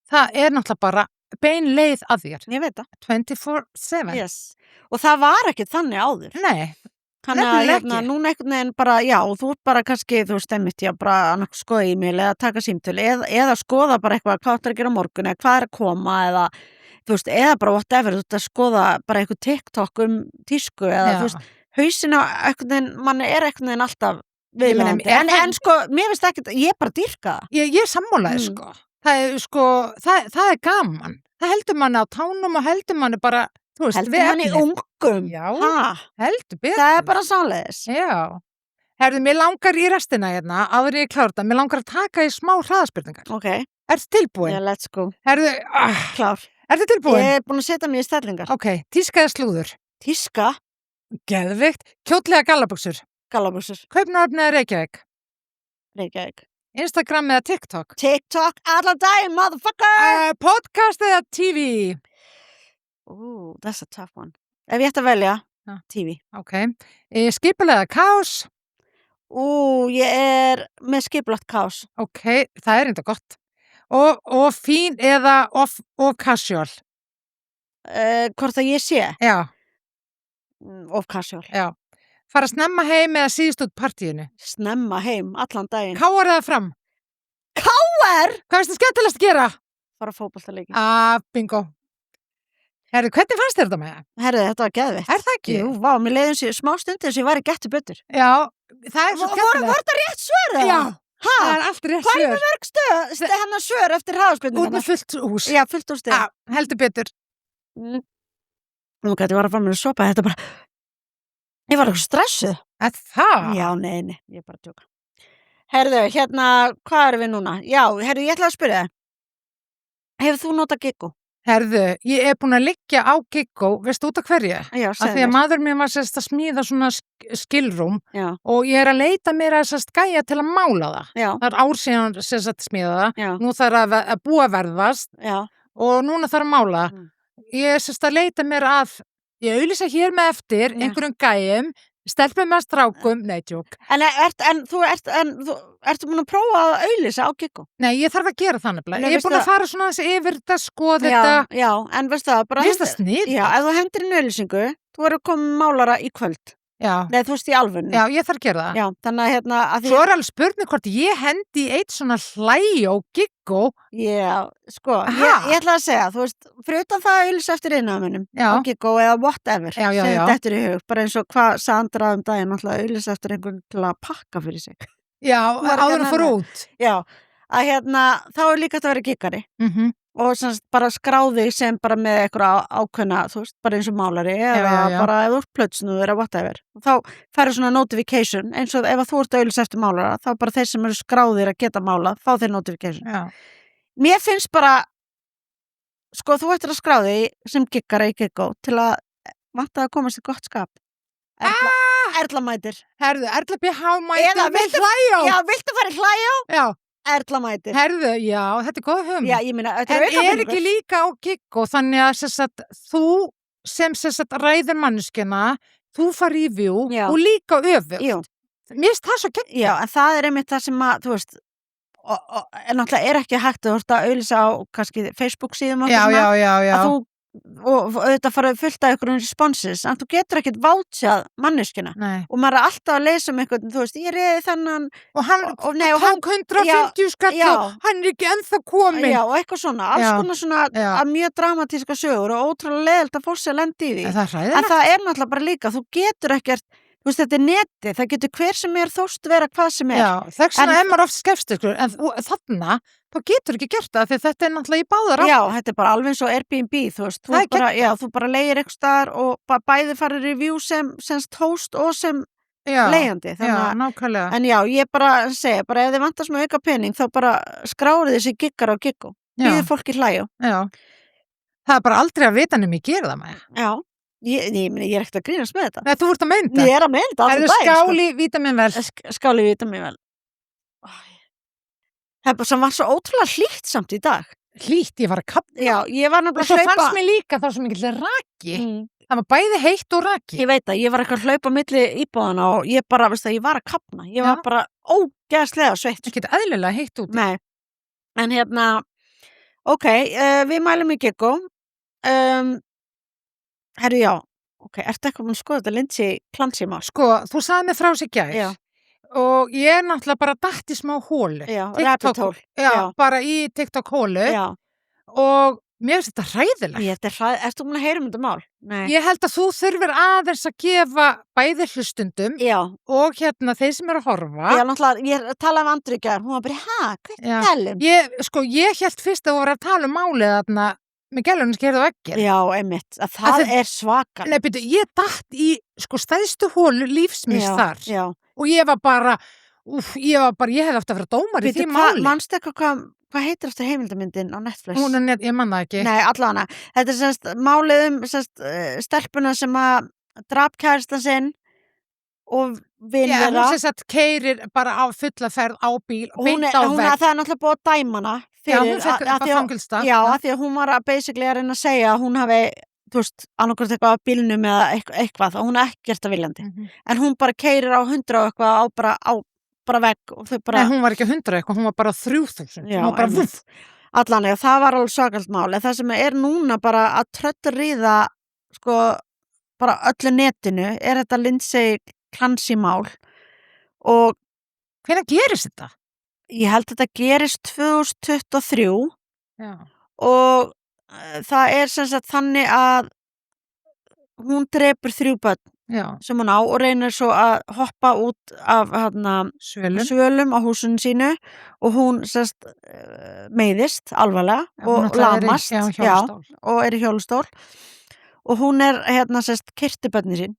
það er náttúrulega bara bein leið að þér. Ég veit það. 24/7. Yes. Og það var ekki þannig áður. Nei, þannig að núna einhvern veginn bara, já, þú ert bara kannski, þú stemmit, já, bara annars skoða e-mail eða taka símtölu eða skoða bara eitthvað, hvað ætlar að gera á morgun eða hvað er að koma eða, þú veist, eða bara whatever, þú ert að skoða bara eitthvað TikTok tísku eða, þú veist, hausinn á einhvern veginn, mann er einhvern veginn alltaf viðlandi, en sko, mér finnst ekki, ég bara dýrka það. Ég sammálaði, sko. Það er gaman. Það heldur manni á tánum og heldur manni bara, þú veist, heldur manni ungum. Já, heldur betur. Það er bara sáleiðis. Já. Herðu, mér langar í restina áður ég klára þetta, mér langar að taka í smá hraðaspurningar. Ok. Ertu tilbúin? Yeah, let's go. Herðu, klár. Ertu tilbúin? Ég er búin að setja mig í stellingar. Ok, tíska eða slúður? Tíska? Geðvikt. Kjótlega gallabuxur? Gallabuxur. Kaupmannahöfn eða Reykjavík? Reykjavík. Instagram eða TikTok? TikTok allan daginn, motherfucker! Podcast eða TV? That's a tough one. Ef ég ætti að velja, TV. Ok. Skipulega kaos? Ég er með skipulagt kaos. Ok, það er enda gott. Og fín eða of casual? Hvort að ég sé? Já. Of casual. Já. Fara snemma heim eða síðust út partíinu? Snemma heim, allan daginn. KR eða Fram? KR? Hvað er þetta skemmtilegast að gera? Fara fótboltaleiki. Bingo. Herðu, hvernig fannst þér þetta með það? Herðu, þetta var geðveikt. Er það ekki? Jú, vá, mér leiði eins og smá stundi þess að ég væri Gettu betur. Já, það er svo skemmtilegt. Var þetta rétt svör eða? Já, ha? Það er allt rétt svör. Hvað er með mörg hennar svör eftir hraðaspurninguna? Út með fullt hús. Já, fullt hús Já, heldur betur. Nú gæti ég var að fara með að sopa þetta bara. Ég var eitthvað stressuð. Það? Já, nei, ég er bara að tjóka. Herðu, hvað erum við núna? Já, herðu, ég ætla að spyrja það. Hefur þú notað Giggo? Herðu, ég er búin að liggja á Giggo, veistu út af hverju? Já, af því að maður mér var sérst að smíða svona skilrúm og ég er að leita mér að sérst gæja til að mála það. Já. Það er ár síðan sérst að smíða það. Já. Nú þarf að búa verðast. Já. Og núna þarf að mála. Ég er sérst að leita mér að, ég auglýsa hér með eftir einhverjum gæjum, stelpum með strákum, nei, tjók. En þú ertu búin að prófa að auglýsa á Giggo? Nei, ég þarf að gera það nefnilega. Ég er búin að fara svona þessi yfir þetta, skoða þetta. Já, en veistu það, bara... Veistu það snið? Já, ef þú hendur inn auglýsingu, þú verður komið málara í kvöld. Já. Nei, þú veist í alvörunni. Já, ég þarf að gera það. Já, þannig að Svo er alveg spurning hvort ég hendi eitt svona hlæjó Giggo. Já, sko, ég ætla að segja, þú veist, fyrir utan það að auglýsa eftir innafmönnum á Giggo eða whatever, sem þetta eftir í hug, bara eins og hvað Sandra daginn alltaf að auglýsa eftir einhvern til að pakka fyrir sig. Já, áður að fór út. Já, að þá er líka að vera giggari. Og bara skráði sem bara með eitthvað ákveðna, þú veist, bara eins og málari eða bara eða úr plötsnúður eða whatever. Og þá færðu svona notification, eins og ef þú ert að auglýsa eftir málara, þá bara þeir sem eru skráðir að geta mála, fá þeir notification. Já. Mér finnst bara sko, þú ættir að skrá þig sem giggara í Giggó til að vantaði að komast í gott skap. Erla mætir. Herðu, Erla BH mætir Eða með viltu- hlæjó. Já, viltu fara í hlæjó? Já, Erla mætir. herðu, já, þetta er góð hugmynd. Já, ég meina, þetta En aukapeningur. er ekki líka á Giggó þannig að sem sagt, þú sem sagt, ræður manneskjana, þú far í view Já. og líka öfugt. Jú. Mér finnst það svo gegn. Já, en það er einmitt það sem að, þú veist, en náttúrulega er ekki hægt að þú ert að auðlýsa á kannski Facebook síðum og Já, eitthvað svona, já. að þú og auðvitað fara fullt af einhverjum responses en þú getur ekkert vátsjað manneskjuna Nei. og maður er alltaf að lesa um einhvern, þú veist, ég reyði þennan Og hann og hann- tók 150 skall já. og hann er ekki ennþá komin. já, og eitthvað svona, alls Já. konar svona Já. að mjög dramatíska sögur og ótrúlega leðilt að fólk sé að lenda í því En það er en hræðilegt. það er náttúrulega bara líka, þú getur ekkert þú veist, þetta er netið, það getur hver sem er þóst vera hvað sem er Já, þess vegna En- er maður oft skefstiskur, en þarna, þá getur ekki gert það, því þetta er náttúrulega í báðar Já, þetta er bara alveg eins og Airbnb, þú veist, Það er þú bara leigir eitthvað staðar og bæði farir review sem host og sem já, leigjandi, já, þannig að nákvæmlega. en já, ég bara segja, bara ef þið vantar smá auka pening þá bara skrárið þessi giggar á Giggó, Já. býðið fólki hlæjó Já. Það er bara aldrei að vita nema ég gera það með. Já, ég er ekkert að grínast með þetta Nei, þú ert að mynda. Ég er að meina þetta Það allir er daginn, sko. skáli vítaminvel. Skáli vita mig vel Æ. Það er bara sem var svo ótrúlega hlýtt samt í dag Hlýtt, ég var að kapna. Já, ég var Og nefnilega svo að hlaupa fannst mér líka það svo mikill raki. Mm. Það var bæði heitt og raki. Ég veit að ég var eitthvað að hlaupa milli íbúðana og ég bara, veist það, ég var að kapna ég var Já. bara ógeðslega sveitt Það getur eðlilega heitt út. Nei, en hérna ok, við mælum í Giggó herru já ok, ertu eitthvað búin að skoða þetta Lindsay Klansíma? Sko, þú sagði mig frá sig gær. Já. Og ég er náttúrulega bara datt í smá hólu. Já, TikTok- rabbit hole. Já, Já. bara í TikTok hólu. Já, Og mér finnst þetta hræðilegt. ertu búin að heyra um þetta mál? Nei. Ég held að þú þurfir aðeins að gefa bæði hlustundum Já, og hérna þeir sem eru að horfa. já, náttúrulega, ég talaði við Andri í gær, hún var bara, hvað er Já. það talum? Ég held fyrst að þú voru að tala um málið þarna með gælunum skerðu veggir. Já, einmitt, að það þið- er svakar. Nei, byrju, ég datt í stæðstu hólu lífsmins Já, þar. já. Og ég var bara, ég hefði átt að vera dómar í því máli. Manstu eitthvað, hvað heitir eftir heimildamyndin á Netflix? Ég man það ekki. Nei, allavega. Þetta er semst málið stelpuna sem að drap kærastan sinn og vinn Já, þeirra. hún sem sagt keirir bara á fulla ferð á bíl og Hún beint er, á hún, vegg. það er náttúrulega búið að dæma hana Já, fyrir hún fekk að því að- fangelsdag. Já, að því að hún var að basically að reyna að segja að hún hafi, þú veist, annarkvært eitthvað á bílnum eða eitthvað, og hún er ekkert að viljandi. Mhm. En hún bara keirir á 100 og eitthvað á bara vegg og þau bara... Nei, hún var ekki 100 eitthvað, hún var bara 3000. Já, Hún var bara einmitt. vúff. Allan, já, það var alveg svakalt mál en það sem er núna bara að tröllríða sko, bara öllu netinu er þetta Lindsay Clancy mál og Hvenær gerist þetta? ég held að þetta gerist 2023 Já. og það er sem sagt þannig að hún drepur 3 börn Já, sem hún á og reynir svo að hoppa út af svölum. svölum á húsinu sínu og hún sest, meiðist alvarlega Já, hún og náttúrulega er í- lamast já, hjólastól. og er í hjólastól og hún er kyrtibönni sín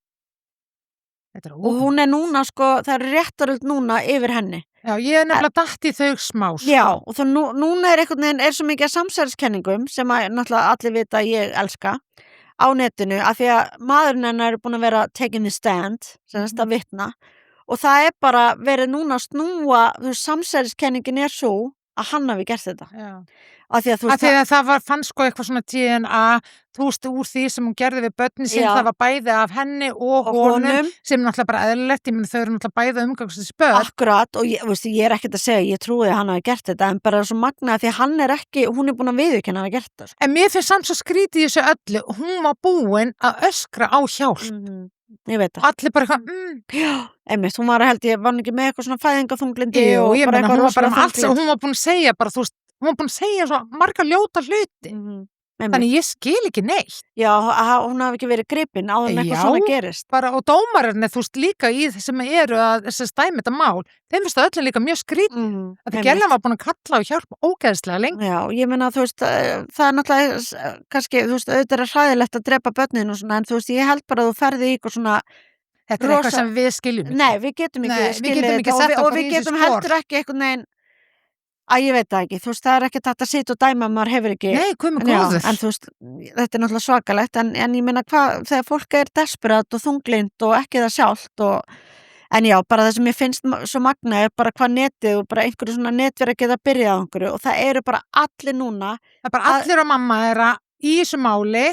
Þetta er og óvænt. hún er núna sko, það er réttaröld núna yfir henni Já, ég er nefnilega datt í þau smá. sko. já, og það núna er einhvern veginn er svo mikið af samsæriskenningum sem að náttúrulega allir vita að ég elska á netinu af því að maðurinn hennar er búin að vera taking the stand sem að vitna og það er bara verið núna að snúa þú veist, samsæriskenningin er svo að hann hafi gert þetta Já. af því að þú Af veist því að það fann sko eitthvað svona DNA, þú veist, úr því sem hún gerði við börnin sín, Já. það var bæði af henni og og honum, honum sem er náttúrulega bara eðlilegt, ég meni þau eru náttúrulega bæði umgangsins börn. akkurat og ég er ekkert að segja ég trúi að hann hafi gert þetta en bara svo magna því að hann er ekki hún er búin að viðurkenna að hafa gert þetta sko. En mér finnst samt svo skrítið í þessu öllu, hún var búin að öskra á hjálp. Ég veit það Allir bara eitthvað, Já, einmitt, hún var held ég, var hún ekki með eitthvað svona fæðingaþunglindi jú, og ég bara meina, eitthvað hún var bara rosalega allt, og hún var búin að segja bara, þú veist, hún var búin að segja svo marga ljóta hluti. Einmitt. Þannig ég skil ekki neitt. Já, hún hafi ekki verið gripin áður en eitthvað Já. svona gerist Bara, og dómararnir, þú veist, líka í þessum eru að þessi stæmi þetta mál, þeim finnst það öllum líka mjög skrítið. Að því Gellan var búin að kalla og hjálpa ógeðslega lengi. Já, ég meina, þú veist, það er náttúrulega kannski, þú veist, auðvitað er hræðilegt að drepa börnin og svona, en þú veist, ég held bara að þú ferði í eitthvað svona Þetta er rosa- eitthvað sem við skiljum ekki. Nei, við getum ekki Nei, við skilið getum ekki þetta sett og okkur við í þessi getum spor. heldur ekki einhvern veginn ég veit það ekki, þú veist, það er ekkert hægt að sitja og dæma ef maður hefur ekki. Nei, guð minn Já, góður. en þú veist, þetta er náttúrulega svakalegt, en ég meina þegar fólk er desperat og þunglind og ekki það sjálft en já, bara það sem ég finnst svo magna er bara hvað netið og bara einhverju svona netverið geta byrjað á einhverju og það eru bara allir núna Það er bara allir og mamma er í þessu máli.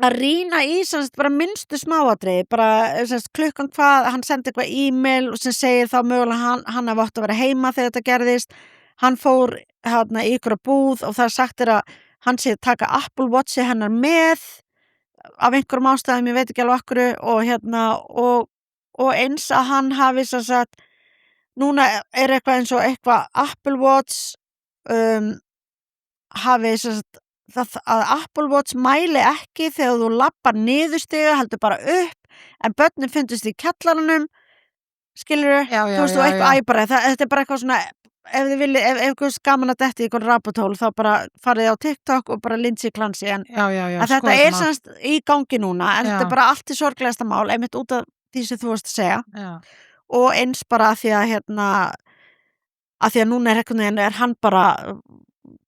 að rýna í semst bara minnstu smáatriði, bara semst klukkan hvað, hann sendi eitthvað e-mail sem segir þá mögulega hann hafi átt að vera heima þegar þetta gerðist, hann fór hérna í ykkur búð og það er sagt að hann sé taka Apple Watchi hennar með af einhverjum ástæðum, ég veit ekki alveg okkur og hérna og eins að hann hafi sem sagt, núna er eitthvað eins og eitthvað Apple Watch hafi sem sagt að Apple Watch mæli ekki þegar þú lappar niðurstiga, heldur bara upp en börnin fundust í kjallaranum skilurðu, Já, þú veist, og eitthvað æbara, þetta er bara eitthvað svona ef þið vilji, ef eitthvað gaman að detti í eitthvað rapatól, þá bara farið á TikTok og bara Lindsay Clancy, en Já, að þetta er semst í gangi núna, en Já. þetta er bara allt í sorglegasta mál, einmitt út af því sem þú varst að segja, Já. og eins bara að því að hérna, að því að núna er hann bara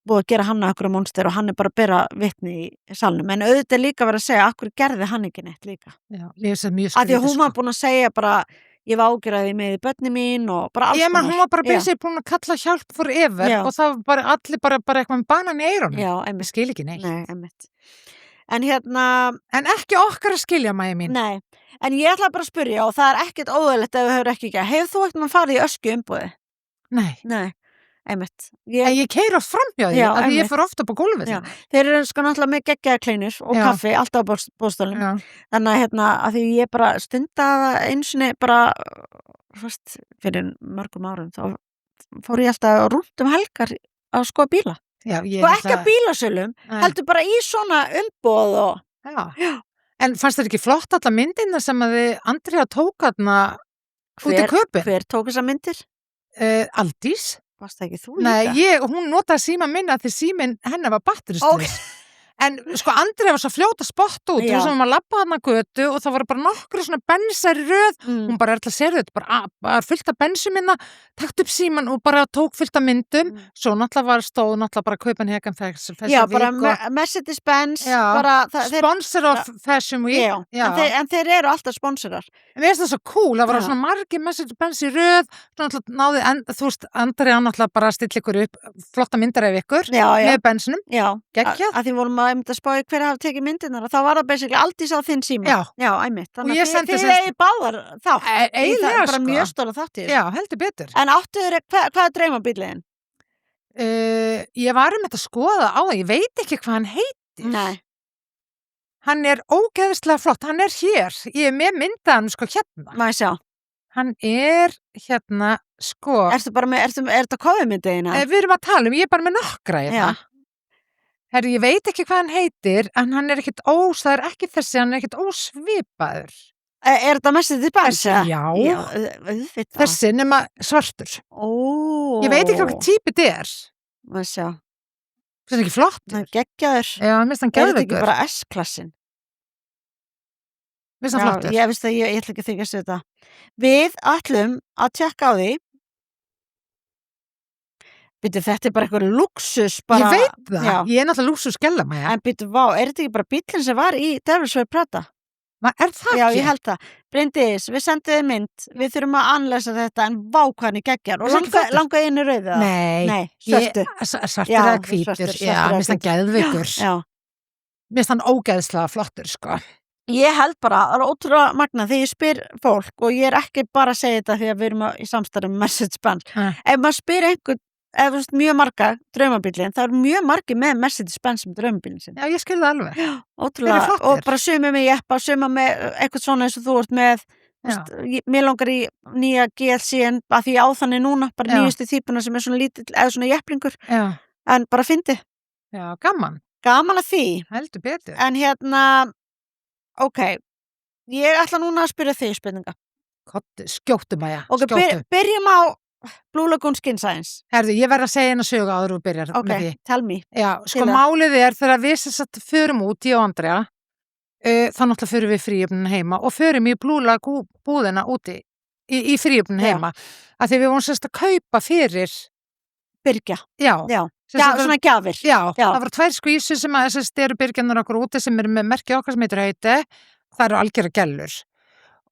búið að gera hann að einhverju monster og hann er bara að bera vitni í salnum, en auðvitað er líka verið að segja akkur gerði hann ekki neitt líka Já, ég sé mjög að því að hún skrítið, var búin að segja bara ég var ágjörði með börni mín og bara alls Ég menn, hún var bara Já. basic búin að kalla hjálp forever Já. og það var bara allir bara eitthvað með banan í eyrunum. Já, Ég einmitt. skil ekki neitt. Nei, einmitt. En hérna, En ekki okkar að skilja, Maja mín. nei, en ég ætla bara að spyrja og það er ekkert óðalegt ef þú hefur ekki ekki. Hefur þú ekkert mann farið í ösku umbúði? Nei. Nei, einmitt. En ég keyri oft framhjá því Já, að því einmitt. ég fyrir ofta upp á gólfið. Já. Þeir eru sko náttúrulega með geggjaðar kleinur og Já. kaffi alltaf á bóðstólum. Já. Þannig að hérna, að því ég bara stundaði einsinni bara, fyrst, fyrir mörgum árum, þá fór ég alltaf rúnt helgar að skoða bíla. Já, ég Og ekki að bílasölum, Nei. heldur bara í svona umbúð og Já. En fannst þér ekki flott alla myndina sem að þið Andrea tók þarna út í köpinn? hver tók þessar myndir? Aldís? Varst það ekki þú líka? Nei, hún notaði síma minna því síminn hennar var batterislaus. En sko Andrea var svo fljót að spotta út, Já. þú sem að labba þarna götu og það voru bara nokkru svona bensar í röð, hún bara er til að segja þetta, bara fullt af bensum minna, takt upp síman og bara tók fullt af myndum, svo náttúrulega stóð náttúrulega bara Kaupanhegan þessa Já, bara viku. Mercedes-Benz Já. bara, Sponsor of Fashion Week. Já. En þeir eru alltaf sponsorar. En mér finnst það svo cool, það var Já. svona margir Mercedes-Benz í röð, svona náttúrulega náði, þú veist, Andrea náttúrulega bara að stilla ykkur upp, flotta myndar af ykkur, Já, með bensinum, Já, geggjað. að því vorum að einmitt að spáði hver hafi tekið myndirnar og þá var það basically Aldís á þinn síma. Já. Einmitt. Og Þannig ég að sendi þið sem- eigi báðar þátt. Eiginlega, Það er bara sko. mjög stóra þátt í þessu. Já, heldur betur. En áttu þér, hvað er draumabíliðin? Ég var um þetta að skoða á það, ég veit ekki hvað hann heitir. Nei. Hann er ógeðslega flott, hann er hér, ég er með myndaðan sko hérna. Má ég sjá. Hann er hérna, sko, Ertu bara með, er þetta kofumyndiðina? við erum að tala ég er bara með nokkra hérna. Herri, ég veit ekki hvað hann heitir, en hann er ekkit það er ekki þessi, hann er ekkit ósvipaður. Er þetta Mercedes-Benz? Já. Auðvitað. Þessi nema svartur. Ó. Ég veit ekki hvað típið þetta er. Má ég sjá. Það er ekki flott. Það er geggjaður. Já, mér finnst hann Er þetta ekki geðveikur. bara S-klassin? Mér finnst hann flottur. Ég veist að ég ætla ekki að þykjast þetta. Við ætlum að tjekka á því. Býtu, þetta er bara eitthvað luxus bara. Ég veit það. Já. Ég er náttúrulega lúsus skella maður. En býtu, vá, er þetta ekki bara bíllinn sem var í Devil's Wear Prada? Er það Já, ekki? ég held það. Bryndís, við sendum þið mynd. Við þurfum að anlæsa þetta en vá hvað hann er geggjar. Og Er það ekki flottur? langa inn í rauðu það? Nei. svörtu. Svartur Já, eða hvítur. svartur Já, eða mér finnst hann geðveikur. Já. Mér finnst hann ógeðslega flottur, sko. Ég held bara, það er ótrúlega magna þegar ég spyr fólk og ég er ekki bara að segja þetta því að við erum í samstarfi með Mercedes-Benz. Ef maður spyr einhvern, ef þú veist mjög marga draumabílinn, þá eru mjög margir með Mercedes-Benz sem draumabílinn sinn. Já, ég skil það alveg. Ótrúlega, Þeir eru flottir. og bara sumir með jeppa, sumir með eitthvað svona eins og þú ert með. Já. Mér langar í nýja GLC en að því ég á þannig núna, bara Já. nýjustu típuna sem er svona lítill, eða svona jepplingur, Já. en bara fyndi. Já, gaman. Gaman að því, Heldur betur. en hérna, ok, ég ætla núna að spyrja þig spurninga. Kottu, skjóttu maja. Ok, Skjóttu. byrjum á Blue Lagoon Skin Science. Herðu, ég verð að segja eina sögu áður og byrjar Ok, með því. tell me. Já, sko Til að- málið er þegar við sem sagt förum út, ég og Andrea, þá náttúrulega förum við fríöfnun heima og förum í Blue Lagoon búðina úti í fríöfnun Já. heima. Af því við vorum sérst að kaupa fyrir Byrgja, Já, já, sem sagt, svona gjafir. já, Já. það voru 2 skvísur sem að þessast eru byrgjarnar okkur úti sem eru með merki okkar sem heitir Heiti, það eru algjörða gellur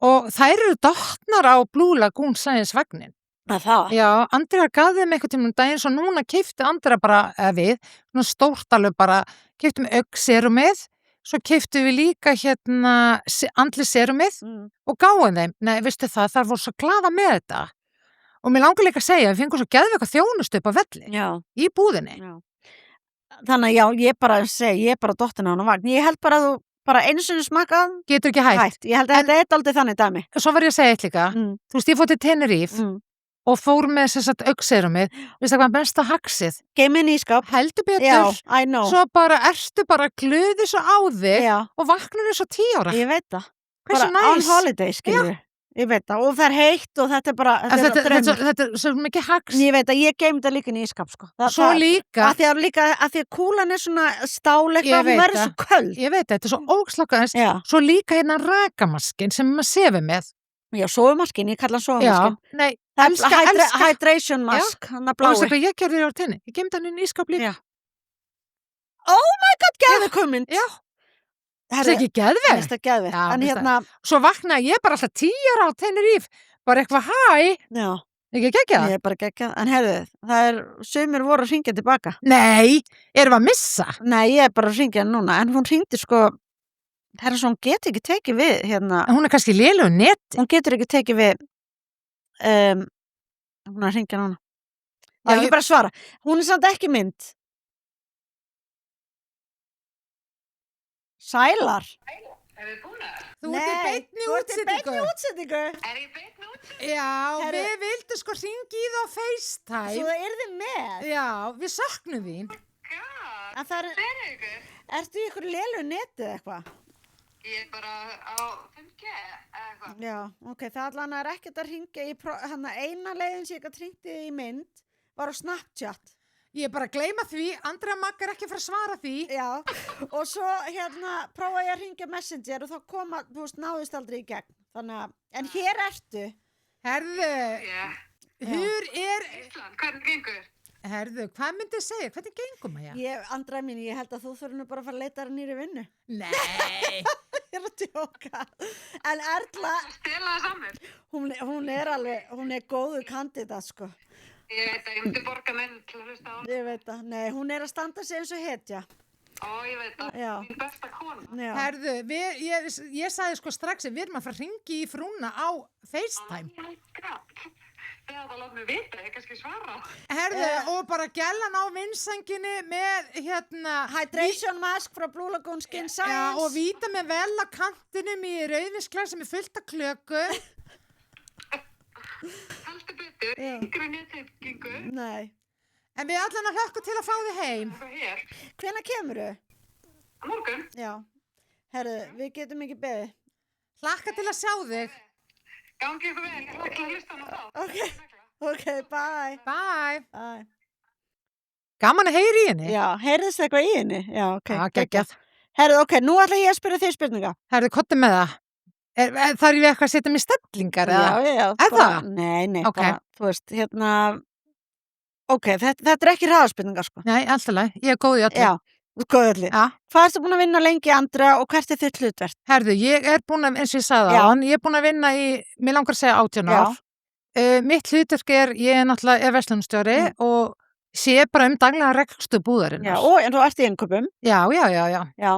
og þær eru dottnar á Blue Lagoon Science vagnin. Það. Já, Andrea gaf þeim einhvern tímann um daginn svo núna keypti Andrea bara við, svona stórt alveg bara, keyptum augnserumið, svo keyptum við líka andliserumið og gáum þeim. Nei, veistu það voru svo glaða með þetta. Og mér langar líka að segja, við fengum svo geðveika þjónustu upp á velli Já. í búðinni. Já. Þannig að já, ég er bara dottin á hana vagn. Ég held bara að þú bara einu sinni smakkað Getur ekki hægt. Ég held að þetta er dálítið þannig dæmi. Svo var ég að segja eitt líka, þú veist, ég fór til Tenerife og fór með sem sagt augnserumið, veist það hvað besta haxið? Geymin í skáp. Heldur betur. Já, I know. Svo ertu bara glöði svo á þig og vaknar svo 10 ára. Ég veit það. Hversu bara næs? On holiday, skilur. Ég veit það. Og það er heitt og þetta er bara Þetta er svo mikið hax. Ég veit að ég geym þetta líka í skáp, sko. Svo líka. Að því að kúlan er svona stáleika, hún verður svo köld. Ég veit þetta er svo ógslokkaðins. Svo líka hérna rakamaskin sem maður sefur með. Já, sofumaskin, ég kalla hann sofumaskin. Já, nei, elska. Hydration mask, hann að blái. Og það ég gerði á tenni, ég geymdi hann inn í skáp líka. Oh my god, geðveik hugmynd. Já. Það er ekki geðveik. Það er geðveik. En hérna. Svo vaknaði ég bara alltaf 10 ára á Tenerife, bara eitthvað hæ. Já. Ekki geggjað? Ég er bara geggjað. En heyrðu, sumir voru að hringja tilbaka. Nei, erum við að missa? Nei, ég er bara að hringja núna, en hún hringdi sko. Það er svo, hún getur ekki tekið við hérna. Hún er kannski lélegur neti. Hún getur ekki tekið við hún er að hringja núna. Já, ég bara svara. Hún er samt ekki mynd. Sælar. Er þið búnar? Þú ert í beinni útsendingu. Er ég beinni útsendingu? Já, við vildum sko hringi í það á FaceTime. Svo það yrði með. Já, við saknum þín. God, það er ykkur? Ertu í ykkur lélu netið eitthvað? Ég er bara á 5G eða eitthvað. Já, ok, það allan er ekkert að hringja í eina leiðin sem ég gæti hringt í mynd var á Snapchat. Ég er bara að gleyma því, Andrea Magg er ekki að fara að svara því. Já, og svo prófa ég að hringja Messenger og þá náðist aldrei í gegn. Þannig að, en hér ertu. Herðu, hur er... Ísland, hvernig gengur? Herðu, hvað myndið segja? Hvernig gengum að Andrea mín, ég held að þú þurfir nú bara að fara að leita þér nýri vinnu. Nei. Ég er að djóka. En Erla... Stela það saman. Hún er alveg, hún er góður kandidat, sko. Ég veit að ég myndi borga menn til að hlusta á hana. Ég veit að, nei, hún er að standa sig eins og hetja. Ó, ég veit að, mín besta kona. Já. Herðu, ég sagði sko strax að við erum að fara að hringi í frúna á FaceTime. Oh my god. Þegar það látt mig vita, ég kannski svara. Herðu, og bara gælan á vinsanginni með Hydration mask frá Blue Lagoon Skin Science. Já, og víta með vel á kantinum í rauðvinsglas sem er fullt af klöku. Haldur betur, ykkur er nettengingu. Nei. En við allan að hlökkum til að fá þig heim. Það er hér. Hvenær kemurðu? Á morgun. Já. Herðu, við getum ekki beðið. Hlakka til að sjá þig. Gangi ykkur vel, ég hlakka að hlusta hana þá. Ok, bye. Bye. Gaman að heyri í henni. Já, heyrðist eitthvað í henni? Já, ok. Já, geggjað. Herðu, ok, nú ætla ég að spyrja þig spurninga. Herðu, kottu með það. Þarf ég eitthvað að setja mig stellingar? Já. Er það? Nei, okay. Bara, þú veist, ok, þetta er ekki hraðaspurningar, sko. Nei, alltaf leið, ég er góð í öllu. Já, góð í öllu. Já. Hvað ertu búin að vinna lengi, Andrea, og hvert er þitt hlutverk? Herðu, ég er búin að, eins og ég sagði á hann, ég er búin að vinna í, mér langar að segja 18 ár. Mitt hlutverk ég er náttúrulega verslunarstjóri og sé bara daglega rekstur búðarinnar. Já, en þú ert í innkaupum. Já. Já,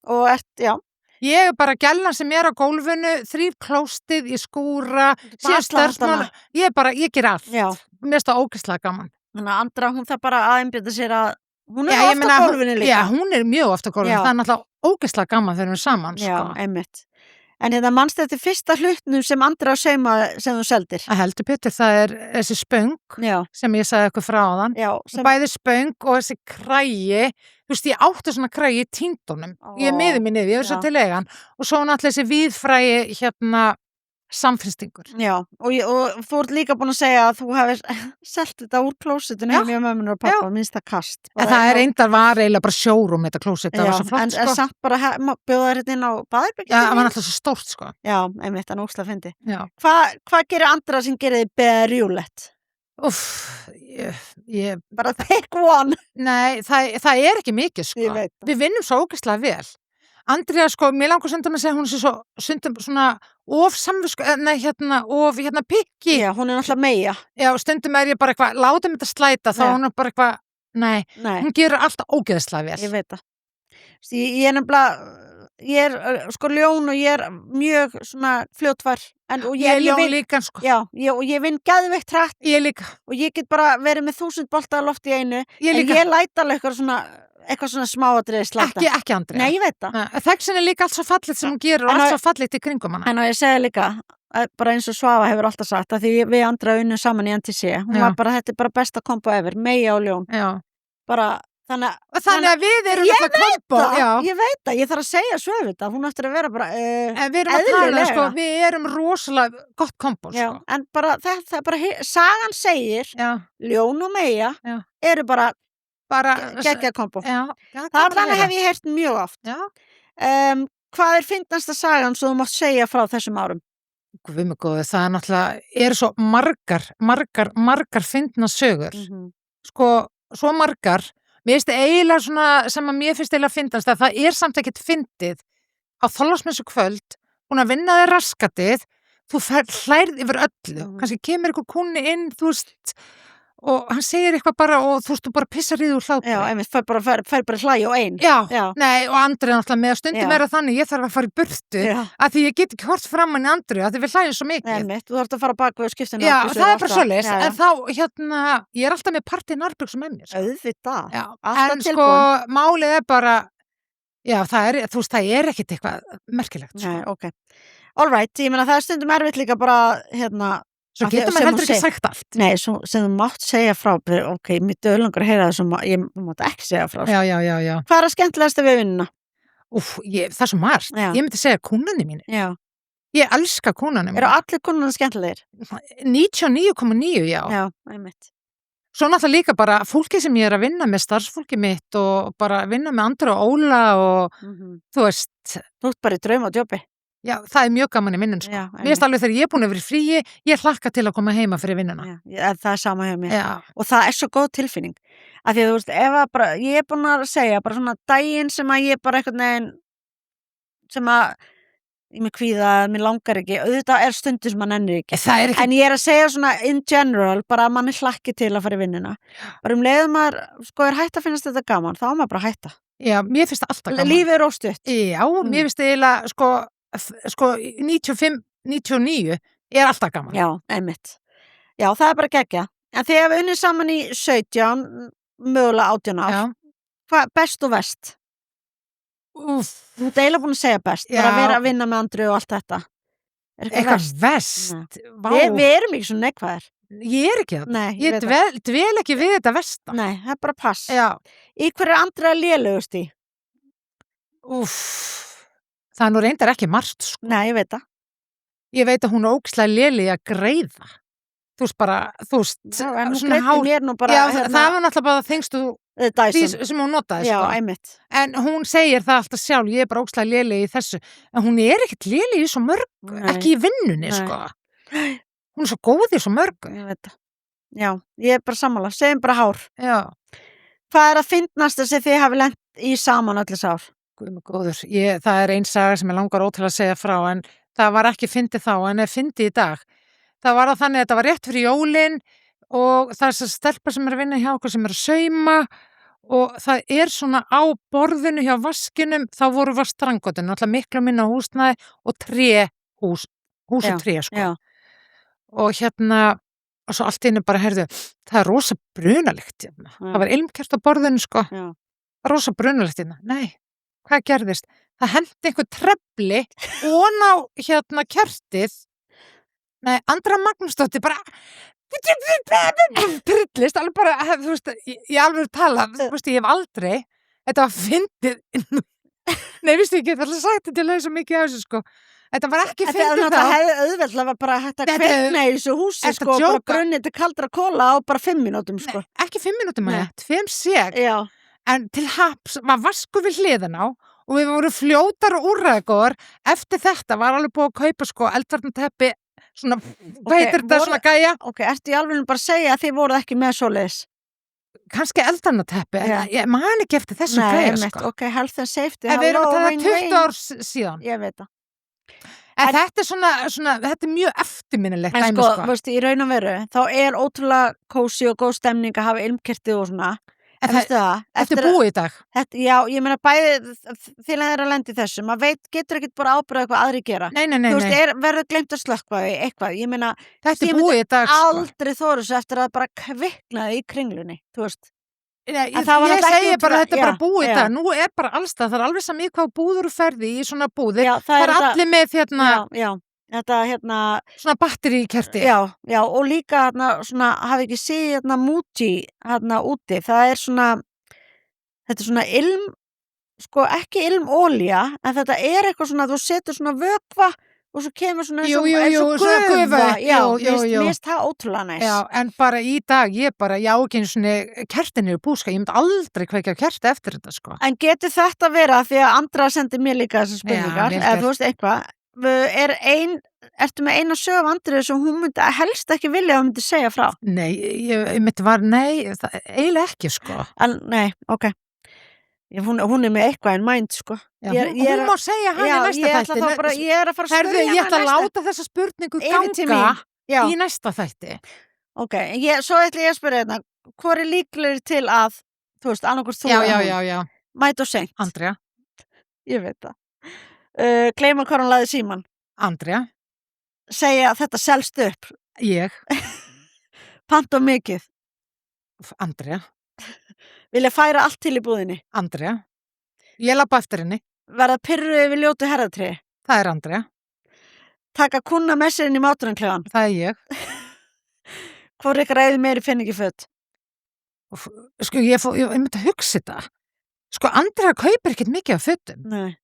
og já. Ég er bara gælan sem er á gólfinu, þrýf klóstið, ég skúra, sé starfsmann, ég ger allt. Já. Mér finnst það ógeðslega gaman. Þannig að Andra, hún þarf bara að einbytta sér að, hún er oft á gólfinu líka. Já, hún er mjög oft á gólfinu, það er náttúrulega ógeðslega gaman þegar við erum saman. Já, einmitt. En manst þetta fyrsta hlutnum sem Andra sauma sem þú seldir? Að heldur betur, það er þessi spöng sem ég sagði eitthvað frá þann. Já. Bæði spöng og þessi krægi, þú veist, ég átti svona krægi í tíndunum. Ég er miður minni, ég er svo til eigan. Og svo náttúrulega þessi víðfrægi samfinnstingur. Já, og þú ert líka búin að segja að þú hefur selt þetta úr klósitinu hjá mömmunum og pappa, minnst það kast. En það er var eiginlega bara showroom þetta klósit, það var svo flott, en samt bara bjóða þetta inn á baðherbergið? Já, það var náttúrulega svo stórt, sko. Já, einmitt, hann óslega fyndi. Já. Hvað gerir Andra sem gerir þið berjúlett? ég bara pick one. nei, það ekki mikið, sko. Ég veit það. Við vinnum svo ógeðslega vel. Andrea, sko, mér langar stundum að segja hún sé svo stundum svona of samvisku, of pikki. Já, hún náttúrulega meja. Já, stundum ég bara eitthvað, látum þetta slæta, þá Já. hún bara eitthvað, nei, Nei, hún gerur alltaf ógeðslega vel. ég veit það. Ég er nefnilega, ég er sko ljón og ég er mjög svona fljótvar. Og Ég er ljón vinn- líka, sko. Já, og ég vinn geðveikt hratt Ég líka. og ég get bara verið með 1000 bolta á lofti í einu. Ég En líka. ég læt alveg eitthvað svona smáatriði slata. Ekki Andrea. Nei, ég veit það. Þeksin er líka allt svo fallegt sem hún gerur og En allt svo fallegt í kringum hana. En ég segi líka, bara eins og Svava hefur alltaf sagt, að því við Andra unnum saman í NTC, hún Já. var bara, þetta er bara besta kombo ever, meja og ljón. Já. Bara, þannig Þannig að við erum Ég þetta kombo. Já. ég veit það, ég þarf að segja Svöfu þetta, hún eftir að vera bara, En við erum að tala, eðlilega. sko, við erum rosalega gott kombo, já, sko. en bara, það er bara, sagan segir, Já. ljón og meja, Já. eru bara Bara, geggjað kombo. já. Það allan hef ég heyrt mjög oft. Já. Hvað er fyndnasta sagan sem þú mátt segja frá þessum árum? Guð mig góður, það er náttúrulega, eru svo margar fyndna sögur. Sko, svo margar. Mér finnst eiginlega svona, sem að mér finnst eiginlega fyndast, að það er samt ekkert fyndið á Þorláksmessu kvöld, búin að vinna þér raskatið, þú hlærð yfir öllu. Kannski kemur einhver kúnni inn, þú veist, og hann segir eitthvað bara og þú veist, þú bara pissar í þú hlátri. Já, einmitt, fær bara hlæja og ein. Já, nei, og Andri náttúrulega með að stundum Já. er þannig, ég þarf að fara í burtu, Já. að því ég get ekki hort fram hann í Andri, að því við hlæjum svo mikið. Einmitt, þú þarfst að fara bak við og skipta Já, það er bara svoleiðis, Já, en þá, ég er alltaf með partí nærbuxum með mér. Sko. auðvitað. Já, alltaf en sko, tilbúin. málið er bara, já, þú veist, það er ekkit eitthvað merkilegt, sko. Nei, ok. All right, ég meina það er stundum erfitt líka bara, Svo af því getur sem maður heldur hún ekki segir. sagt allt. Nei, sem þú mátt segja frá, ok, mér döðlangur að heyra það sem ég mátt ekki segja frá. Já. Hvað er að skemmtilegasta við vinnuna? Það er svo margt. Já. Ég myndi segja kúnarnir mínir. Já. Ég elska kúnarnir Eru mínir. allir kunnarnir skemmtilegir? 99,9, já. Já, einmitt. Svo náttúrulega líka bara fólki sem ég er að vinna með, starfsfólki mitt og bara vinna með Andra og Óla og þú veist, Þú ert bara í drauma og djópi. já, það er mjög gaman í vinnun, sko. Já, Mér finnst alveg þegar ég er búin að vera í fríi, ég hlakka til að koma heima fyrir vinnuna. Það er sama hjá mér. Já. Og það er svo góð tilfinning. Af því að þú veist, ef að bara, ég er búin að segja, bara svona daginn sem að ég bara einhvern veginn, sem að, ég með kvíða, mér langar ekki, auðvitað er stundir sem maður nennir ekki. Það er ekki, En ég er að segja svona in general, bara að manni hlakki til að fara í vinnuna. Bara leiðum maður, sko, er hægt að finnast þetta gaman, þá á maður bara að hætta. já, mér finnst það alltaf gaman. Lífið er óstutt. Já, mér finnst eiginlega, sko, 95, 99 er alltaf gaman. Já, einmitt. Já, það er bara geggja. En þið hefur unnið saman í 17, mögulega 18 ár. Já. Hvað, best og vest? Úff, Þú ert eiginlega búin að segja best, bara Já. að vera að vinna með Andru og allt þetta. Er eitthvað vest. Vá, Við erum ekki svona neikvæðir. ég er ekki það. Nei, Ég veit það. dvel ekki við þetta vesta. Nei, það er bara pass. Já, Í hverju er Andra lélegust í? úff, það er nú reyndar ekki margt, sko. Nei, ég veit það. Ég veit að hún er ógeðslega léleg í að greiða. Þú veist bara, Já, en hún svona greiddi mér nú bara, Já, það var náttúrulega bara þingstu því Dyson. sem hún notaði, Já, sko. einmitt. En hún segir það alltaf sjálf, ég er bara ógeðslega léleg í þessu. En hún er ekkert léleg í svo mörgu, Nei. ekki í vinnunni, Nei. sko. Hún er svo góð í svo mörgu. Ég veit það. Já, ég er bara sammála. Segjum bara hár. Já, Hvað er að fyndnasta sem þið hafi lent í saman öll þessi ár? guð mig góður. Það er ein saga sem ég langar ótrúlega að segja frá, en það var ekki fyndið þá, en er fyndið í dag. Það var þannig að þetta var rétt fyrir jólin og það er þess að stelpa sem er að vinna hjá okkur sem er að sauma og það er svona á borðinu hjá vaskinum, þá voru vastrangotinu, alltaf miklu minna húsnæði og hús og tré, sko. Já, Og og svo allt í einu bara, heyrðu, það er rosa brunalikt hérna. Já. Það var ilmkert á borðinu, sko. já. Rosa brunalikt hérna. Nei, hvað gerðist? Það hendi einhver trefli ón á kertið. Nei, Andra Magnúsdóttir bara prillist, alveg bara, þú veist, ég alveg tala, þú veist, ég hef aldrei, þetta var fyndið, nei, vistu, ég get alltaf sagt þetta til þess að mikið á þessu, sko, þetta var ekki fyndið Það hefði auðveldlega bara hægt að Þetta er- kveikna í þessu húsi, Ertu sko, að bara djóka? brunnið til kaldra kóla á bara 5 mínútum, sko. ekki 5 mínútum Nei. að 5 sek, Já, en til haps var vasku við hliðin á og við vorum fljótar og úrræðgóðar, eftir þetta var alveg búið að kaupa, sko, eldvarnateppi svona, hvað heitir þetta, svona gæja? Ok, ertu í alveg bara að segja að þið voruð ekki með svoleiðis? Kannski eldanateppi, Já. en ég man ekki eftir þessum Nei, gæja, einmitt, sko. ok, health and safety, En við erum að tala ring, 20 ring. ár síðan. Ég veit það. En þetta er svona, þetta er mjög eftirminnilegt En dæmi, sko, sko. veistu, í raun og veru, þá er ótrúlega kósi og góð stemning að hafa ilmkerti og svona. En En veistu það? Þetta er búið í dag. Já, ég meina bæði til að þeirra lendi þessu. Maður veit, getur ekkert bara ábyrða eitthvað aðri gera. Nei, Þú veist, verður glemt að slökkva því eitthvað. Ég meina, Þetta ég er búið í dag, sko. aldrei þóru svo eftir að bara kviknaði í kringlunni, þú veist. Nei, En það var ég náttúrulega segi ekki bara út- þetta er bara já, búið í já. dag. Nú er bara allstað, það er alveg sem í hvað búður og ferði í svona búðir. Já, Það er þetta- allir með hérna, Já, þetta svona batteríkerti. já, og líka svona, hafi ekki séð Muji úti, það er svona, þetta er svona sko ekki ilmolía, en þetta er eitthvað svona, þú setur svona vökva og svo kemur svona Jú, eins og svona gufa. já, Jú. mér finnst það ótrúlega næs. Já, en bara í dag, ég ekki einu svona kertin eru búska, ég myndi aldrei kveikja á kerti eftir þetta, sko. En getur þetta vera, því að Andra sendi mér líka þessar spurningar, vel eða gert. þú veist eitthvað, ertu með eina sög af Andriðu sem hún myndi helst ekki vilja að hún myndi segja frá? Nei, ég myndi eiginlega ekki, sko. En, nei, ok. Hún er með eitthvað in mind, sko. Já, Ég er hún má segja hann í Já, næsta ég ætla þætti. þá bara, ég er að fara að Herðu, spyrja ég ætla að næsta- láta þessa spurningu Yfir til ganga mín. Já, í næsta þætti. ok. Svo ætla ég að spyrja þetta, hvor er líklegri til að, þú veist, annarkvort þú eða hún? Já. Mæt og seint. Andrea, Ég veit það. Gleyma hvað hún laði síman. Andrea, Segja að þetta selst upp. ég, Pant og mikið. Andrea, Vilja færa allt til í búðinni. Andrea. Ég labba eftir henni, Verða pirru yfir ljótu herðatriði. það er Andrea, Taka kuna með sér inn í máturanklefan. það er ég. Hvor ykkar eigi meiri penningi föt? Sko, ég myndi að hugsa þetta. Sko, Andrea kaupir ekkert mikið af fötum. Nei.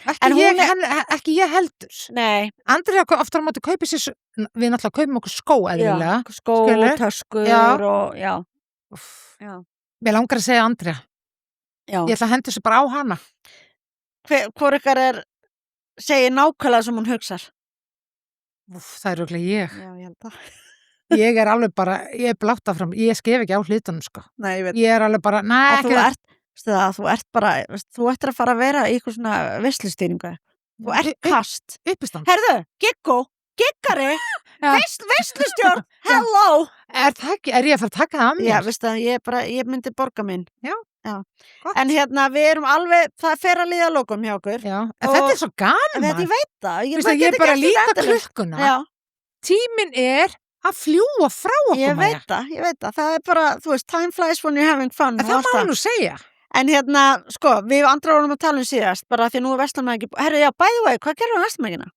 Ekki En hún ekki ég heldur. Nei. Andrea aftur á móti kaupir sér, við náttúrulega kaupum okkur skó eðlilega. Skó, skilurðu? töskur Já. og já. Úff. Já. Mér langar að segja Andrea. Já. Ég ætla að henda þessu bara á hana. Hvor ykkar segir nákvæmlega sem hún hugsar? Úff, það er örugglega ég. Já, ég held það. Ég er alveg bara, ég er blátt áfram, ég skef ekki á hlutunum, sko. Nei, ég veit. Ég er alveg bara, nei, Að þú ert bara, þú ættir að fara að vera í eitthvað svona vislustýringu. Þú ert kast. uppistand. Herðu, giggari, Já. veislustjórn, hello! Er ég að fara að taka það að mér? Já, veistu það, ég myndi borga minn. Já. Gott. En við erum alveg, það fer að líða lokum hjá okkur. Já, en Og- þetta er svo En þetta, gaman. ég veit það. Veistu að ég er bara að líta klukkuna. Já, Tíminn er að fljúa frá okkur, ég Maja. veit það. Það er bara, þú veist, time flies when you're having fun. En og það allt má það. nú segja. En sko, við Andra vorum að tala síðast, bara því nú er Vestlandsmæki, herru, já, by the way, hvað gerðum við Vestlandsmækina?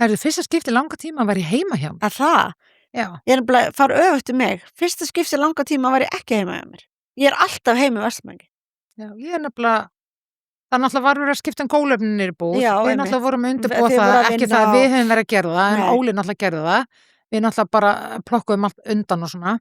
Herðu, fyrsta skipti langa tíma var ég heima hjá mér. Að það? Já. Ég er bara að fara öfugt um mig. Fyrsta skipti langa tíma var ég ekki heima hjá mér. Ég er alltaf heima í Vestlandsmæki. Já, ég er nefnilega, það náttúrulega var verið að skipta gólefninir í búð. Já, Við einmitt. náttúrulega vorum að undirbúa Þið það, voruð að ekki vinna það að við og- höfum verið að gera það, en Nei. Óli náttúrulega gerði það. Við náttúrulega bara plokkuðum allt undan og svona.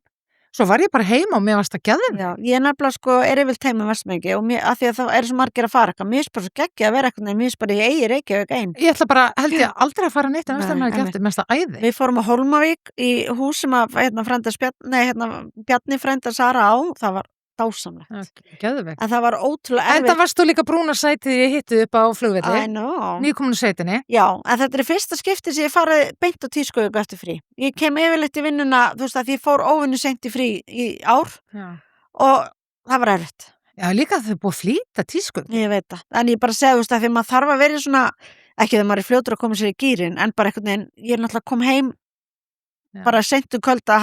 Svo var ég bara heima og mér varst að geða. Já, ég er nefnilega sko, er yfirleitt heima í Vestlandsmæki og að því að það er svo margir að fara eitthvað. Mér er bara svo geggja að vera eitthvað, mér er bara ég eigi Reykjavík ein. Ég ætla bara, held ég aldrei að fara neitt en Nei, Vestlandsmæki einmitt. eftir, mest að æði. Við fórum á Hólmavík í hús sem að Bjarni frænda Sara á, það var dásamlegt. Geðvegt. En það var ótrúlega En það varst þú líka brúna sætið ég hittu upp á I flugvelli, know. nýkominu sveitinni. Já, en þetta er fyrsta skipti sem ég farið beint á tískuvíku eftir frí. Ég kem yfirleitt í vinnuna, þú veist að ég fór óvinnu seint í frí í ár Já. og það var erfitt. Já, líka þau búið að flýta tísku. Ég veit það. En ég bara segi, þú veist að því maður þarf að vera í svona, ekki þegar maður er fljótur að koma sér í gýrin, en bara einhvern veginn, ég er náttúrulega kom heim Já. bara seint kvölda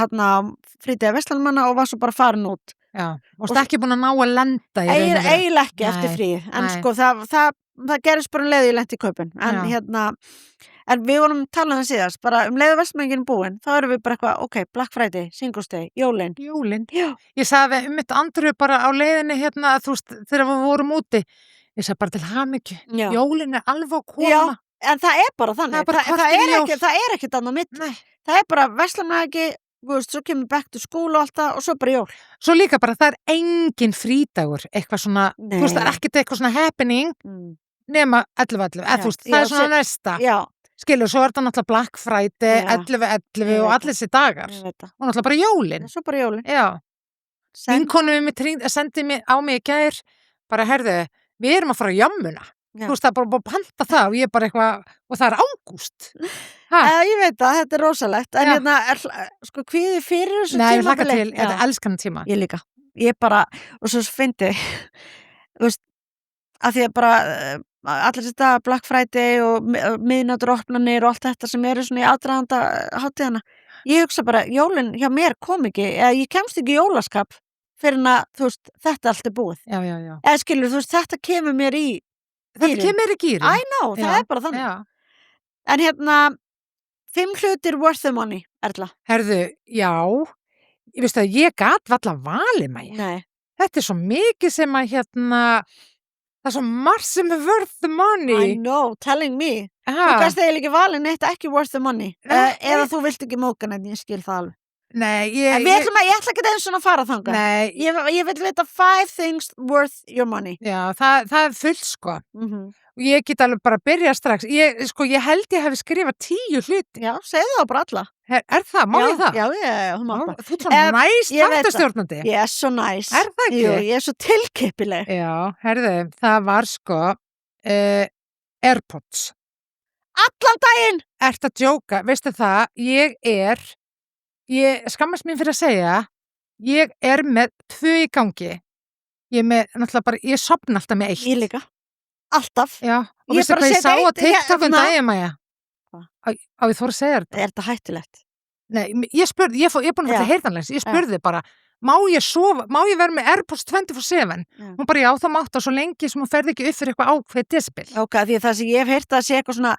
frítið að Vestlandmanna og var svo bara farin út. Já, varstu ekki búin að ná að lenda í raun og veru? Eiginlega ekki Nei, eftir frí, en nei. sko það gerist bara um leið og ég lenti í kaupin. En Já. en við vorum talað síðast, bara um leið og Vestmanningin búin, þá erum við bara eitthvað, ok, Black Friday, Singles Day, jólin. Jólin. Já. Ég sagði við mitt Andru bara á leiðinni hérna, þú veist, þegar við vorum úti. Ég sagði bara til hamingju. Já. Jólin er alveg að koma. Já, en það er bara þannig. Það er bara það korter í jól. er ekkert annað mitt. Nei. Það er bara Vestmanningin, þú veist, svo kemur back to school og allt það og svo bara jól. Svo líka bara það er engin frídagur, eitthvað svona, Nei. þú veist, það er ekkert eitthvað svona happening nema 11.11, eða þú veist, það já, er svona næsta. Já, skilur, svo er þetta náttúrulega Black Friday, Já. 11.11 Ég og veit allir þessi dagar. Ég veit það. Og náttúrulega bara jólin. Svo bara jólin. Já. Vinkonu mig sendi mig á mig í gær, bara herðu, við erum að fara á jammuna. Já. Þú veist, það er bara búið að panta það og ég bara eitthvað, og það er ágúst. Ég veit það, þetta er rosalegt. En Já. hérna, sko, kvíði fyrir þessu Nei, ég hlakka tímabili? til, þetta Já. er elskan tíma. Ég líka. Ég bara, og svo fyndi, þú veist, að því að bara allir þetta Black Friday og miðnætturopnanir og allt þetta sem eru svona í aðdraganda hátíðana. Ég hugsa bara, jólin hjá mér kom ekki, eða ég kemst ekki í jólaskap fyrir að, þú veist, þetta allt er búið. Já. Eða skilur, þú veist, þetta kemur mér í Þetta gírinn. kemur í gýrin. I know, það er bara þannig. Já. En hérna, 5 hlutir worth the money, Erla. Herðu, já, ég veist að ég gat valla valið mig. Nei. Þetta er svo mikið sem að það er svo margt sem er worth the I money. know, telling me. Þú Ha, gæst eiginlega ekki valið neitt ekki worth the money. Nei. Eða þú vilt ekki móka neitt, ég skil það alveg. nei, En ég ætla ekki eins og að fara þangað. nei, Ég vil vita 5 things worth your money. já, það er fullt sko. Mm Og ég get alveg bara að byrja strax. Ég held ég hefði skrifað 10 hluti. Já, segðu það bara alla. Er það? Má ég það? Já, þú má bara. Þú ert svo næst ég veit það. þáttastjórnandi. Ég er svo næs. Er það ekki? Jú, ég er svo tilkippileg. Já, herðu, það var sko AirPods. Allan daginn! Ert að djóka, veistu það, ég skammast mín fyrir að segja, ég er með 2 í gangi. Ég er með, náttúrulega bara, ég sofna alltaf með 1. Ég líka. Alltaf. Já, og Ég veistu bara hvað ég set sá á eitt- TikTok um hérna- daginn, Maja? Hvað? Á ég þóra að segja þetta? Er þetta hættulegt? Nei, ég spurði, ég er búin að Já. þetta heyrðanlegs, ég spurði bara, má ég vera með AirPods 24/7? Já. Hún bara, já, það máttu svo lengi sem hún ferði ekki upp fyrir eitthvað ákveð decibel. Ok, því að það sem ég hef heyrt að sé eitthvað svona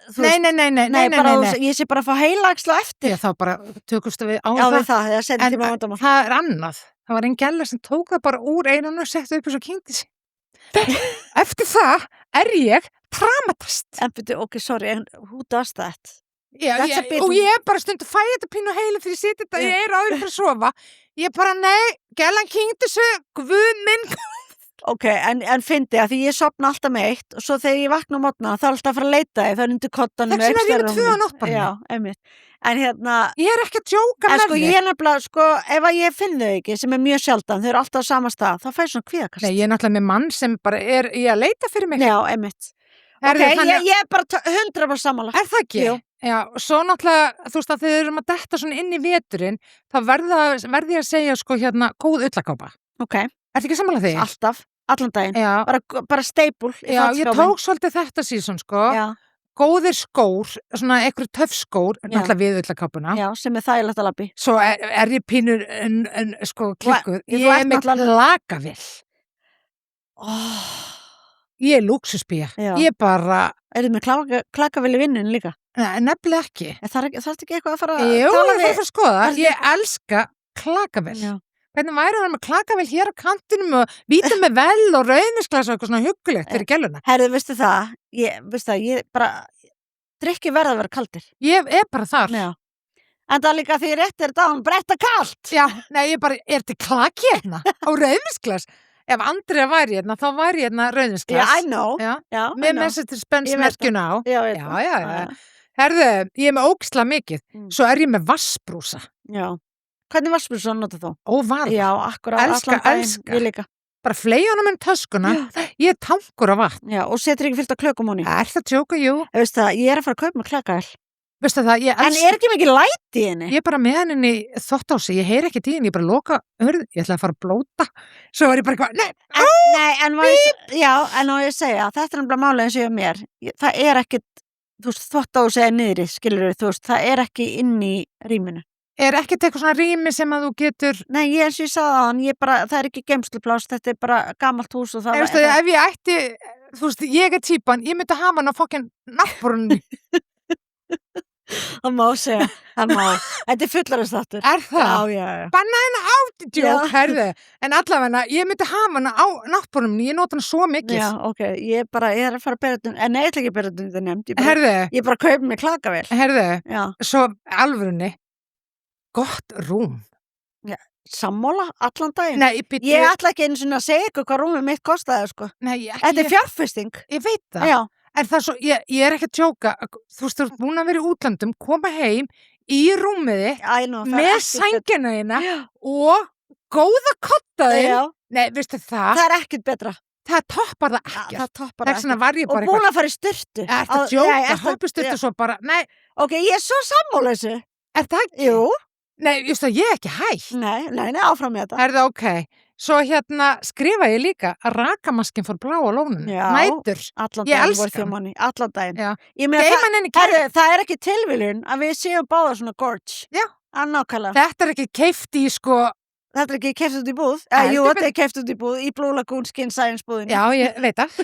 þú Nei, veist, nei, bara ég sé bara að fá heilagsla eftir. Ég þá bara tökumst við á Já, það. við það, þegar setjum En tíma vandamál. það er annað. Það var einn gælla sem tók það bara úr einanu og setti upp og svo kynnti sig. Eftir það er ég traumatist. En byrju, ok, sorry, en who does that? Já, That's a bit- og ég er bara stundu fæ þetta pínu heilu fyrir ég siti þetta, Já. ég er áður fyrir að sofa. Ég bara, nei, gælan kynnti sig, guð minn. Ok, en fyndi að því ég sopna alltaf með 1 og svo þegar ég vakna á mótnana þá er alltaf að fara að leita því, það er undir kottanum Þess vegna er ég með 2 á náttborðinu. Já, einmitt. En hérna, Ég er ekki að djóka en með sko ég er nefnilega, sko, ef að ég finn þau ekki, sem er mjög sjaldan, þau eru alltaf á sama stað, þá fæ ég svona kvíðakast. Nei, ég er náttúrulega með mann sem bara er í að leita fyrir mig. Já, einmitt. Herðu, Ok, þannig- ég er bara 100% sammála. Er það ekki? Jú. Já, og svo náttúrulega, þú veist að þegar við erum að detta svona inn í veturinn, þá verði ég að segja sko hérna, góð ullakápa. Ok, Ertu ekki sammála því? alltaf, allan daginn. Já, Bara staple í já, ég fataskápinn. tók svolítið þetta síðan sko. Já, Góðir skór, svona einhver töff skór, Já. náttúrulega við ullakápuna. já, sem er þægilegt að labbi. Svo er ég pínur en sko klikkuð. Þú Ég ert er með náttúrulega- klakavill. Oh, Ég er lúksusbía. Já. Ég bara, eru þið með klakavill í vinnun líka? nefnilega ekki. Það er ekki eitthvað að fara Jú, að ég tala þarf að fara að skoða. Kannski- Ég elska klakavill. Já. Hvernig væri að vera með klakavill hér á kantinum og vítum með vel og rauðnisglas og eitthvað svona huggulegt fyrir gæluna. Herðu, veistu það? Ég bara, drikki verða að vera kaldir. Ég er bara þar. Já. En það líka því rétt er þetta á hann bretta kalt. Já, nei, ég bara, er þetta klaki hérna á rauðnisglas? Ef Andrea væri hérna, þá væri hérna Já, rauðnisglas. I know. Já, Já, I með know. Mercedes-Benz Ég veit merkjuna á. Já, ég veit Já, það. já. Herðu, ég er með ógisla mikið. Mm. Svo er ég með vassbrúsa. Já. Hvernig var spyrir svo að nota þá? Óvarða. Já, akkurat. Elska, allan daginn. elska. Ég líka. Bara fleyja honum um töskuna. Ég er tankur af vatn. Já, og setur ekki fyllt af klökum honi. Er það tjóka, jú. Veistu það, ég er að fara að kaupa með klakavill. Veistu það, ég En elska. er ekki mikið læti í henni? Ég er bara með henni þvottási, ég heyri ekki tíðin, ég bara loka hörð, ég ætla að fara að blóta. Svo var ég bara eitthvað, nei, En á ég segja, þetta er nefnilega málið eins og ég mér. Það er ekkit, þú veist, þvott á að segja niðri, skilur þú veist, það er ekki inn í rýminu. er ekkert eitthvað svona rými sem að þú getur, Nei, eins og ég sagði á hann, það er ekki geymslupláss, þetta er bara gamalt hús og það ef ég ætti, þú veist, ég er típan, ég myndi hafa hann á fokkin náttborunni. Það má segja, það má. Þetta er fullarist þáttur. Er það? Já. Djók, Já. herðu, en allavega, ég myndi hafa hann á náttborunni, ég nota hann svo mikið. Já, ok, ég er að fara að bera þetta, en nei, ég ætla ekki að bera þetta nefnd, Herðu, ég bara kaupi mig klakavél. Já, svo alvörunni, gott rúm. sammála allan daginn. Nei, byrju, Ég ætla ekki einu sinni að segja ykkur hvað rúmið mitt kostaði, sko. nei, Þetta er fjárfesting. ég veit það. Já, En það er svo, ég er ekki að tjóka, þú veist, þú ert búin að vera í útlöndum, koma heim í rúmið þitt, I know, það er með ekkert sængina þína Já. og góða kottaðin. Já, Nei, veistu það? það er ekkert betra. Það toppar það ekkert. Það toppar Þess vegna var ég Og bara búin að fara í styrtu. Ertu að djóka, hoppistyrtu svo bara, nei, Ok, ég er svo sammála þessu. er það ekki? Jú. Nei, just það, ég er ekki hægt. Nei, áfram með þetta. Herðu, ok. Svo skrifa ég líka að rakamaskin fór bláa lóninu. Já. Nætur. Allan Ég daginn elska voru þjómanni, allan daginn. Já. Ég meina Geyma hann inn í það er ekki tilviljun að við séum báða svona gorge. Já. Nákvæmlega. Þetta er ekki keift í Þetta er ekki keypt út í búð. Heldur Jú, betur. þetta er keypt út í búð, í Blue Lagoon Skin Science búðinni. Já, ég veit það.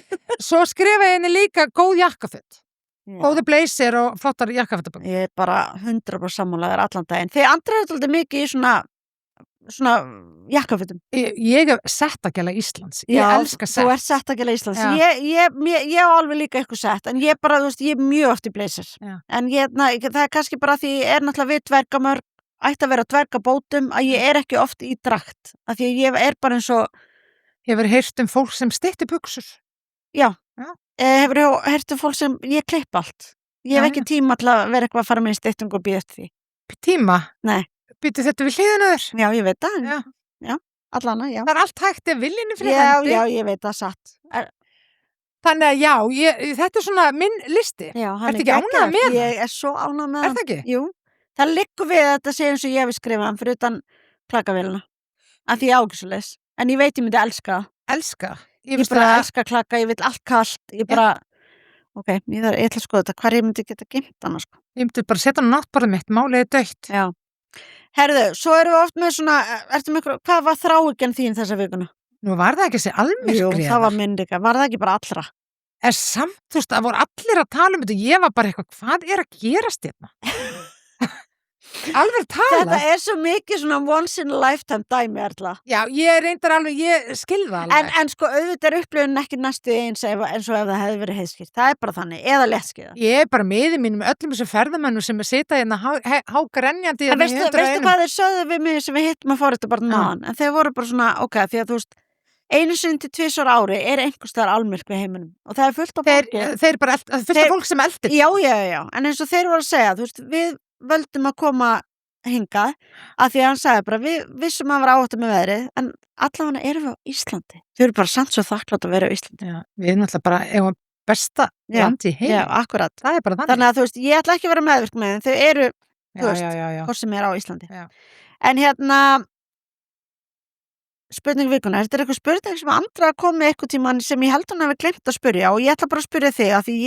Svo skrifa ég henni líka góð jakkaföt. Já. Góði blazer og flottar jakkafötaböng. Ég er bara 100% sammálaður allan daginn. Þegar andra er alltaf mikið í svona jakkafötum. Ég hef sett að gæla Íslands. Ég elska sett. Þú ert sett að gera Íslands. Já. Ég á alveg líka eitthvað sett, en ég bara, þú veist, ég er mjög oft í blazer. Já. En það er kannski bara því ég er náttúrulega við dvergamörg, ætti að vera dvergabótum, að ég er ekki oft í drakt. Af því að ég er bara eins og, Hefur heyrt fólk sem stytti buxur. hefur heyrt fólk sem, ég klipp allt. Ég hef Já, ekki tíma til að vera eitthvað að fara með í styttung og býða eftir því. Tíma. Nei. Býtu þetta við hliðina þér. Já, ég veit það. Já. Allana, já. Það er allt hægt ef viljinni fyrir Já, hendi. já, ég veit það satt. Þannig að já, þetta er svona minn listi. Já, hann Ertu ekki ánægð geggjaður. með hann? Ég er svo ánægð með Er hann. það ekki? Jú, það liggur við að þetta sé eins og ég hef skrifað hann fyrir utan klakavélina. Af því ég á ekki svo leis. En ég veit ég myndi elska það. Elska. Ég bara elska klaka, ég vil allt kalt. Ég bara, ok, ég ætla að skoða þetta. Hvar ég myndi geta geimt hann, sko. Ég myndi bara setja hann á náttborðið mitt, málið er dautt. Já. Herðu, svo erum við oft með svona, hvað var þráhyggjan þín þessa vikuna? Nú var það ekki þessi Jú, almyrkrið. það var minn líka. Var það ekki bara allra? Er samt, þú veist, það voru allir að tala um þetta. Ég var bara eitthvað, hvað er að gerast hérna? Alveg tala. Þetta er svo mikið svona once in a lifetime dæmi, Erla. Já, ég reyndar alveg, ég skilða alveg. En sko, auðvitað er upplifun ekki næstu eins og ef það hefði verið heiðskýrt. Það er bara þannig, eða léttskýða. Ég er bara miði mínum með öllum þessum ferðamönnum sem sita hérna hágrenjandi. En veistu hvað þeir sögðu við mig sem við hittum að fóra þetta bara náðan? En þeir voru bara svona, ok, því að þú veist, 1 sinni til 2 ári er einhvers staðar almyrkvi í heiminum og það er fullt af fólki. Þeir bara, fullt af fólk sem eldir. Já, en eins og þeir voru að segja, þú veist, við völdum að koma hingað að því að hann sagði bara, við vissum að vera áhættu með veðrið, en allavega erum við á Íslandi. Þau eru bara samt svo þakklátt að vera á Íslandi. Já, við erum alltaf bara eigum besta land í heim. Já, akkurat. Það er bara þannig. Þannig að þú veist, ég ætla ekki að vera meðvirk með þeim, þau eru, þú veist, já. hvort sem er á Íslandi. Já. En hérna, spurning vikuna, þetta er eitthvað spurning sem andra kom með eitthvað tíman sem ég held hann hafi glemt að spyrja og ég ætla bara að spyrja þig að því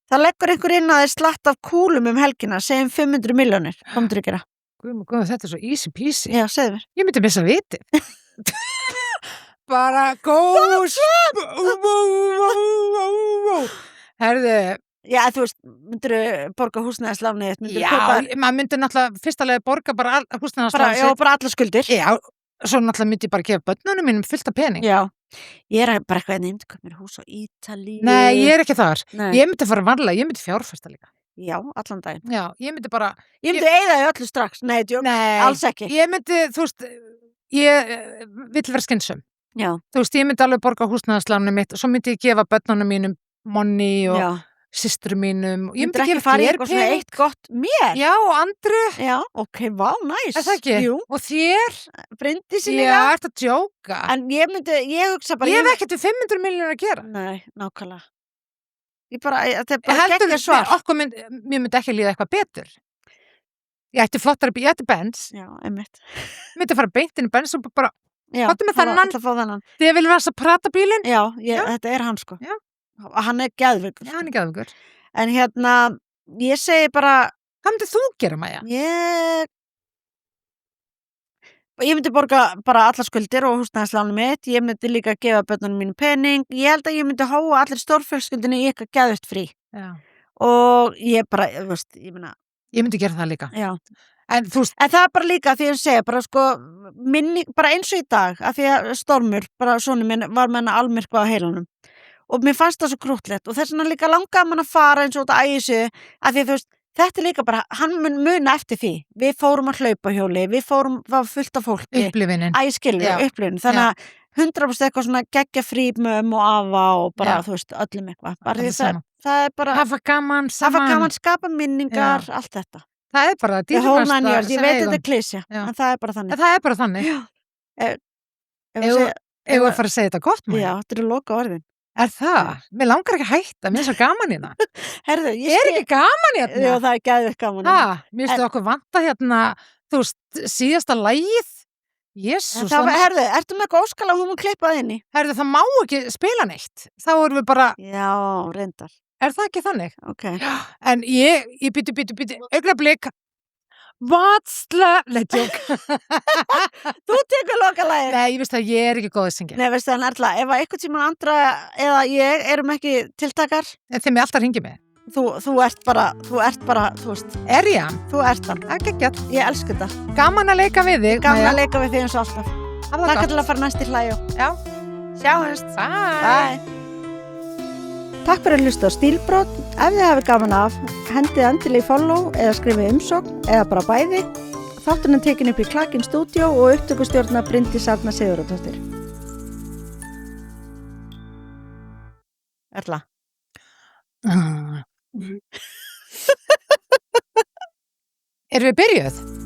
það leggur einhver inn að þeir slatt af kúlum helgina, segjum 500 milljónir, komður að gera? Guð, þetta er svo easy peasy. Já, segðu mér. Ég myndi missa viti. Bara góð. Herðu. Já, þú veist, myndirðu borga húsnæðislánið, Já, maður myndi náttúrulega fyrstulega borga bara húsnæðislánið. Já, bara alla skuldir. Já, svo náttúrulega myndi ég bara gefa börnunum mínum fullt af pening. Já, ég er bara eitthvað en ég myndi köpa mér hús á Ítalíu. Nei, ég er ekki þar. Nei. Ég myndi fara varlega, ég myndi fjárfesta líka. Já, allan daginn. Já, ég myndi bara... Ég myndi eyða í öllu strax. Nei, alls ekki. Ég myndi, þú veist, ég vill vera skynsum. Já. Þú veist, ég myndi alveg borga húsnæðislánið mitt og svo myndi ég gefa börnunum mínum money og systurum mínum. Ég myndi ekki fara í eitthvað svona eitt gott mér. Já, og Andru. Já, ok, vá, næs. Er það ekki? Jú. Og þér? Bryndísi líka? Já, ertu að djóka? En ég hugsa bara... Ég hef ekkert við 500 milljónir að gera. Nei, nákvæmlega. Þetta er bara geggja svar. Mér myndi ekki líða eitthvað betur. Ég ætti flottari bíl, ég ætti Benz. Já, einmitt. Myndi fara beint inn í Benz og bara, hvað með þennan? Þið vil vera þess að prata bílinn? Já, þetta er hann sko. Já. Hann er geðveikur. Já, hann er geðveikur. En hérna, ég segi bara... Hvað myndið þú gera, Maja? Ég myndi borga bara allar skuldir og húsnæðislánum mitt. Ég myndi líka gefa börnunum mínu pening. Ég held að ég myndi hóa allir stórfjölskyldinni í eitthvað geðveikt frí. Já. Og ég bara, þú veist, ég meina... Ég myndi gera það líka. Já. En það er bara líka því að segja, bara sko, bara eins og í dag, að því að Stormur, bara svona minn, var með hana almyrkva á heilanum. Og mér fannst það svo krúttlegt og þess vegna líka langaði mann að fara eins og þetta ægisu að því að þú veist, þetta er líka bara, hann mun muna eftir því. Við fórum að hlaupa hjóli, við fórum, var fullt af fólki. Upplifunin. Æskilur, upplifun. Þannig að 100% eitthvað svona geggja frí möm og afa og bara, Já. þú veist, öllum eitthvað. Bara Allir því það, saman. það er bara, Hafa gaman hafa saman. gaman, skapa minningar, allt þetta. Það er bara The whole nine dýrmætasta yards, ég sem veit við þetta eigum. er klísja, Já. en það er bara þannig. En það er bara þannig. Ef Eigum að segja, eigum við að fara að segja þetta gott, já, Maja? þetta eru loka orðin. Er það? Mér langar ekki að hætta, mér er svo gaman hérna. Herðu, ég Er ekki gaman hérna? Jú, það er geðveikt gaman. Mér stu okkur vanta hérna, þú veist, síðasta lagið. Jésús, Það var, herðu, ertu með eitthvað óskala hún mun klippað inn í? herðu, það má ekki spila neitt. Þá erum við bara, Já, reyndar. er það ekki þannig? Ok. En ég býtu, augnablik. Nei, djók. Þú tekur loka lagið. Nei, ég veist að ég er ekki góð að syngja. Nei, veistu það, Erla, ef að einhvern tímann Andra eða ég erum ekki tiltakar, En þeim er alltaf hringið mig. þú ert bara, þú veist, Er ég hann? þú ert hann. Það er geggjart. Ég elsku þetta. Gaman að leika við þig, Gaman Maja. að leika við þig eins og alltaf. Hafa það Takk gott. til að fara næst í hlæjó. Já. Sjáumst. Bye. Bye. Takk fyrir að hlusta á Stílbrot. Ef þið hafið gaman af, hendið endilega í follow eða skrifið umsókn eða bara bæði. Þátturinn er tekin upp í Klakin Studio og upptökustjórna Bryndís Arna Sigurðardóttir. Erla. Erum við byrjuð?